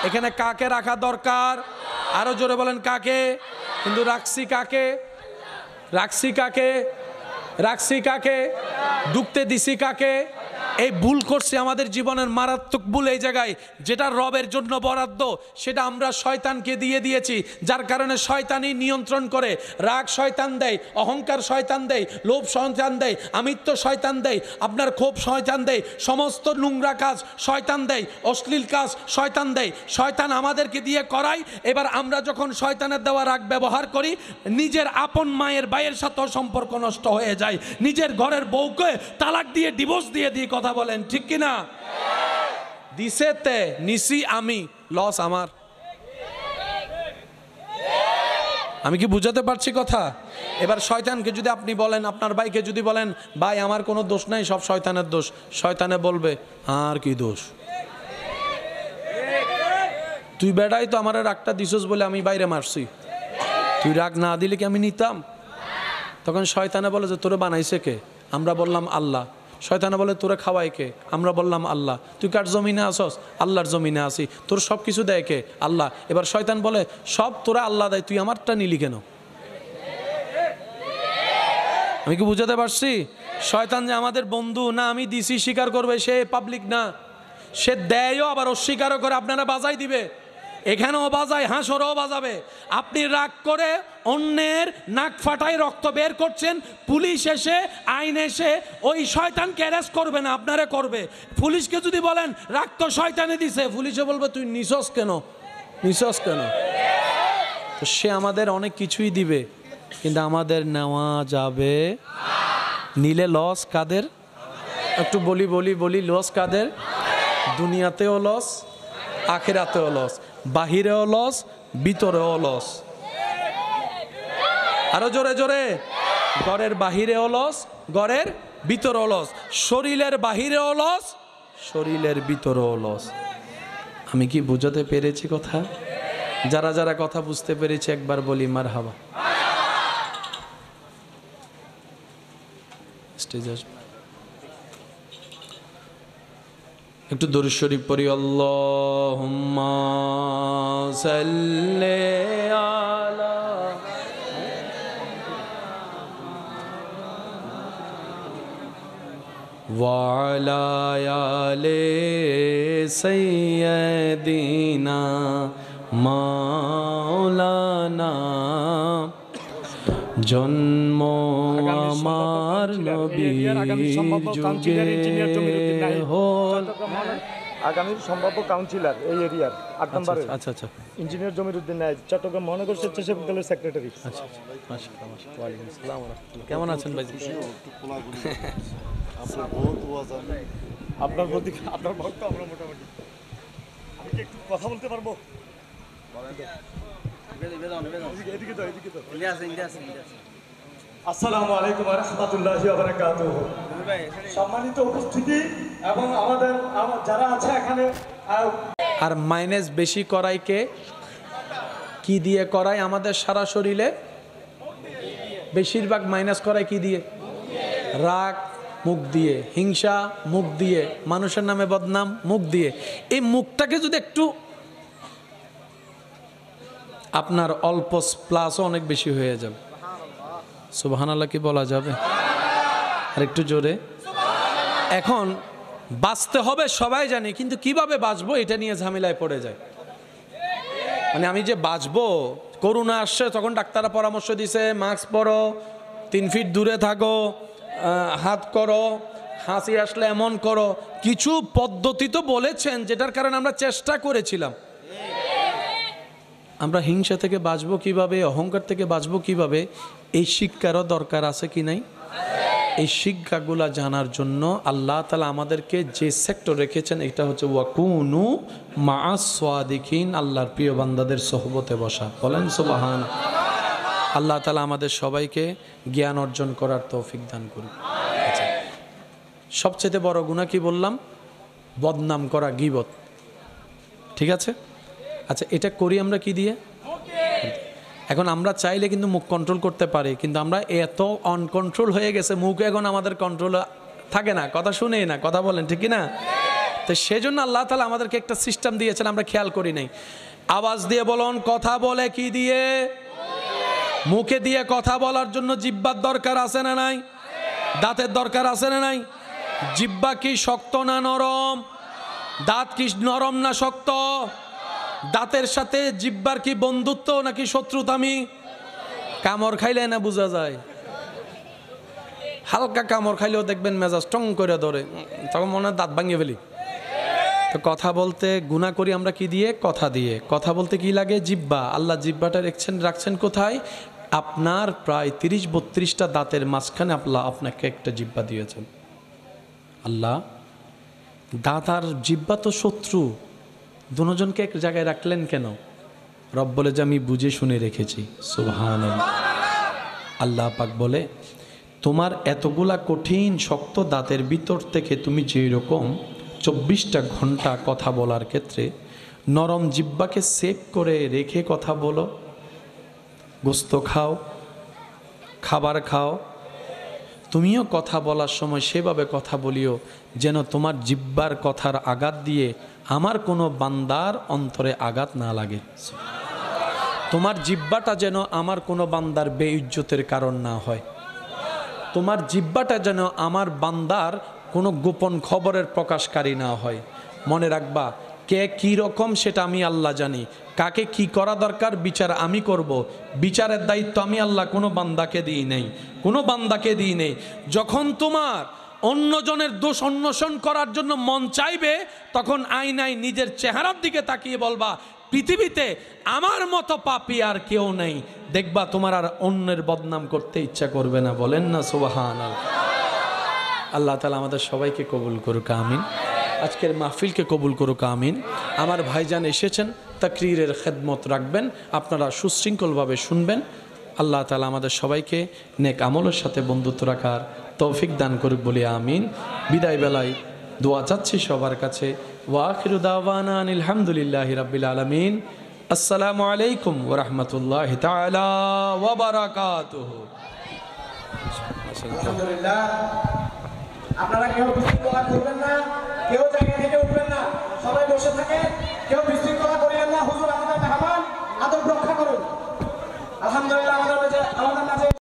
[SPEAKER 1] এখানে কাকে রাখা দরকার? আরো জোরে বলেন কাকে? কিন্তু রাখছি কাকে? রাখছি কাকে? রাখছি কাকে? ঢুকতে দিছি কাকে? এই ভুল করছি, আমাদের জীবনের মারাত্মক ভুল এই জায়গায়। যেটা রবের জন্য বরাদ্দ সেটা আমরা শয়তানকে দিয়ে দিয়েছি, যার কারণে শয়তানই নিয়ন্ত্রণ করে। রাগ শয়তান দেয়, অহংকার শয়তান দেয়, লোভ শয়তান দেয়, আমিত্ব শয়তান দেয়, আপনার ক্ষোভ শয়তান দেয়, সমস্ত নোংরা কাজ শয়তান দেয়, অশ্লীল কাজ শয়তান দেয়। শয়তান আমাদেরকে দিয়ে করায়। এবার আমরা যখন শয়তানের দেওয়া রাগ ব্যবহার করি, নিজের আপন মায়ের ভাইয়ের সাথেও সম্পর্ক নষ্ট হয়ে যায়, নিজের ঘরের বউকে তালাক দিয়ে ডিভোর্স দিয়ে দিয়ে কথা বলেন ঠিক কিনা? দিছে তে নিছি আমি, লস আমার। আমি কি বুঝাতে পারছি কথা? এবার শয়তানকে যদি আপনি বলেন, আপনার ভাইকে যদি বলেন, ভাই আমার কোনো দোষ নাই, সব শয়তানের দোষ, শয়তানে বলবে আর কি দোষ? তুই বেড়াই তো আমার রাগটা দিছস বলে আমি বাইরে মারছি, তুই রাগ না দিলে কি আমি নিতাম? তখন শয়তানে বলে যে তোরে বানাইছে কে? আমরা বললাম আল্লাহ। শয়তানে বলে তোরে খাওয়াই কে? আমরা বললাম আল্লাহ। তুই কার জমিনে আসস? আল্লাহর জমিনে আসি। তোর সব কিছু দেয় কে? আল্লাহ। এবার শয়তান বলে সব তোরা আল্লাহ দেয়, তুই আমারটা নিলি কেন? আমি কি বুঝাতে পারছি? শয়তান যে আমাদের বন্ধু না, আমি দিছি স্বীকার করবে, সে পাবলিক না, সে দেয়ও আবার অস্বীকারও করে। আপনারা বাজাই দিবে, এখানেও বাজায়, হাঁসরও বাজাবে। আপনি রাগ করে অন্যের নাক ফাটায় রক্ত বের করছেন, পুলিশ এসে আইন এসে ওই শয়তানকে অ্যারেস্ট করবে না, আপনারা করবে। পুলিশকে যদি বলেন রাগ তো শয়তানে দিছে, পুলিশে বলবে তুই নিছস কেন, নিছস কেন? তো সে আমাদের অনেক কিছুই দিবে, কিন্তু আমাদের নেওয়া যাবে। নিলে লস কাদের? একটু বলি বলি বলি, লস কাদের? দুনিয়াতেও লস, আখিরাতেও লস, বাহিরেও লস, ভিতরেও লস। আরো জোরে জোরে, ঘরের বাহিরেও লস, ঘরের ভিতরেও লস, শরীরের বাহিরেও লস, শরীরের ভিতরেও লস। আমি কি বুঝাতে পেরেছি কথা? যারা যারা কথা বুঝতে পেরেছি একবার বলি মারহাবা। স্টেজ আসবে, একটু দরুদ শরীফ পড়ি। আল্লাহুম্মা সাল্লি আলা ওয়া আলা আলি সাইয়্যিদিনা মাওলানা। জন্ম আমার নবীর যুগে হল।
[SPEAKER 2] আগামীর সম্ভাব্য কাউন্সিলর এই এরিয়ার 8 নম্বরে।
[SPEAKER 1] আচ্ছা আচ্ছা,
[SPEAKER 2] ইঞ্জিনিয়ার জমিরুদ্দিন নায়েক, চট্টগ্রাম মহানগর স্বেচ্ছাসেবক দলের সেক্রেটারি।
[SPEAKER 1] আচ্ছা মাশাআল্লাহ মাশাআল্লাহ। ওয়ালাইকুম আসসালাম ওয়া রাহমাতুল্লাহ। কেমন আছেন ভাই?
[SPEAKER 2] আপনার প্রতি আপনার ভক্ত আমরা মোটামুটি। আমি কি একটু কথা বলতে পারবো? এদিকে তো, এদিকে তো। আসসালামু আলাইকুম ওয়া রাহমাতুল্লাহি ওয়া বারাকাতুহু। সম্মানিত উপস্থিতি এবং আমাদের যারা আছে এখানে।
[SPEAKER 1] আর মাইনাস বেশি করাইকে কি দিয়ে করায়? আমাদের সারা শরীরে বেশিরভাগ মাইনাস করায় কি দিয়ে? রাগ মুখ দিয়ে, হিংসা মুখ দিয়ে, মানুষের নামে বদনাম মুখ দিয়ে। এই মুখটাকে যদি একটু আপনার অল্প প্লাসও অনেক বেশি হয়ে যাবে। সুবহানাল্লাহ কি বলা যাবে? আর একটু জোরে। এখন বাঁচতে হবে সবাই জানি, কিন্তু কিভাবে বাঁচবো এটা নিয়ে ঝামেলায় পড়ে যায়। মানে আমি যে বাঁচবো, করোনা আসছে তখন ডাক্তাররা পরামর্শ দিছে মাস্ক পরো, 3 ফিট দূরে থাকো, হাত করো, হাসি আসলে এমন করো। কিছু পদ্ধতি তো বলেছেন যেটার কারণে আমরা চেষ্টা করেছিলাম। আমরা হিংসা থেকে বাঁচবো কিভাবে, অহংকার থেকে বাঁচবো কিভাবে, এই শিক্ষারও দরকার আছে কি নাই? এই শিক্ষাগুলা জানার জন্য আল্লাহ তাআলা আমাদেরকে যে সেক্টর রেখেছেন এটা হচ্ছে ওয়াকুনু মাআস সাদিকিন, আল্লাহর প্রিয় বান্দাদের সোহবতে বসা। বলেন সুবহান। আল্লাহ তাআলা আমাদের সবাইকে জ্ঞান অর্জন করার তৌফিক দান করুন। আচ্ছা, সবচেয়ে বড় গুনাহ কি বললাম? বদনাম করা, গীবত। ঠিক আছে? আচ্ছা, এটা করি আমরা কি দিয়ে? এখন আমরা চাইলে কিন্তু মুখ কন্ট্রোল করতে পারি, কিন্তু আমরা এত অনকন্ট্রোল হয়ে গেছে, মুখ এখন আমাদের কন্ট্রোল থাকে না, কথা শুনেই না, কথা বলেন ঠিক না? তো সেজন্য আল্লাহ তাআলা আমাদেরকে একটা সিস্টেম দিয়েছেন, আমরা খেয়াল করি নাই। আওয়াজ দিয়ে বলুন, কথা বলে কি দিয়ে? মুখে দিয়ে কথা বলার জন্য জিহ্বার দরকার আছে না নাই? দাঁতের দরকার আছে না নাই? জিহ্বা কি শক্ত না নরম? দাঁত কি নরম না শক্ত? দাঁতের সাথে জিহ্বার কি বন্ধুত্ব নাকি শত্রুতামি? কামড় খাইলে না বোঝা যায়। হালকা কামড় খাইলেও দেখবেন মেজাজ টং করে ধরে, তখন মনে হয় দাঁত ভাঙিয়ে ফেলি। তো কথা বলতে গুনাহ করি আমরা কি দিয়ে? কথা দিয়ে। কথা বলতে কি লাগে? জিহ্বা। আল্লাহ জিহ্বাটা রাখছেন কোথায়? আপনার প্রায় 30-32টা দাঁতের মাঝখানে আল্লাহ আপনাকে একটা জিহ্বা দিয়েছেন। আল্লাহ দাঁত আর জিহ্বা তো শত্রু, দুজনকে এক জায়গায় রাখলেন কেন? রব বলে যে আমি বুঝে শুনে রেখেছি। সুবহানাল্লাহ। আল্লাহ পাক বলে তোমার এতগুলা কঠিন শক্ত দাঁতের ভিতর থেকে তুমি যেই রকম 24টা ঘন্টা কথা বলার ক্ষেত্রে নরম জিহ্বাকে সেভ করে রেখে কথা বলো, গোস্ত খাও, খাবার খাও, তুমিও কথা বলার সময় সেভাবে কথা বলিও যেন তোমার জিহ্বার কথার আঘাত দিয়ে আমার কোনো বান্দার অন্তরে আঘাত না লাগে। তোমার জিহ্বাটা যেন আমার কোনো বান্দার বেইজ্জতের কারণ না হয়। তোমার জিহ্বাটা যেন আমার বান্দার কোনো গোপন খবরের প্রকাশকারী না হয়। মনে রাখবা, কে কী রকম সেটা আমি আল্লাহ জানি, কাকে কি করা দরকার বিচার আমি করব। বিচারের দায়িত্ব আমি আল্লাহ কোনো বান্দাকে দিই নেই, কোনো বান্দাকে দিই নেই। যখন তোমার অন্যজনের দোষ অন্বেষণ করার জন্য মন চাইবে, তখন আয়নায় নিজের চেহারার দিকে তাকিয়ে বলবা পৃথিবীতে আমার মতো পাপী আর কেউ নেই। দেখবা তোমার আর অন্যের বদনাম করতে ইচ্ছা করবে না। বলেন না সুবহানাল্লাহ। আল্লাহ তাআলা আমাদের সবাইকে কবুল করুক, আমিন। আজকের মাহফিলকে কবুল করুক, আমিন। আমার ভাইজান এসেছেন, তাকরীরের খেদমত রাখবেন, আপনারা সুশৃঙ্খলভাবে শুনবেন। আল্লাহ তাআলা আমাদের সবাইকে নেক আমলের সাথে বন্ধুত্ব রাখার তৌফিক দান করুক বলি আমিন। বিদায় বেলায় দোয়া চাচ্ছি সবার কাছে। ওয়া আখিরু দাওয়ানা আনিল হামদুলিল্লাহি রাব্বিল আলামিন। আসসালামু আলাইকুম ওয়া রাহমাতুল্লাহি তাআলা ওয়া বারাকাতুহু।
[SPEAKER 3] আলহামদুলিল্লাহ, আপনারা কেউ বিশৃঙ্খলা করবেন না, কেউ জায়গা থেকে উঠবেন না।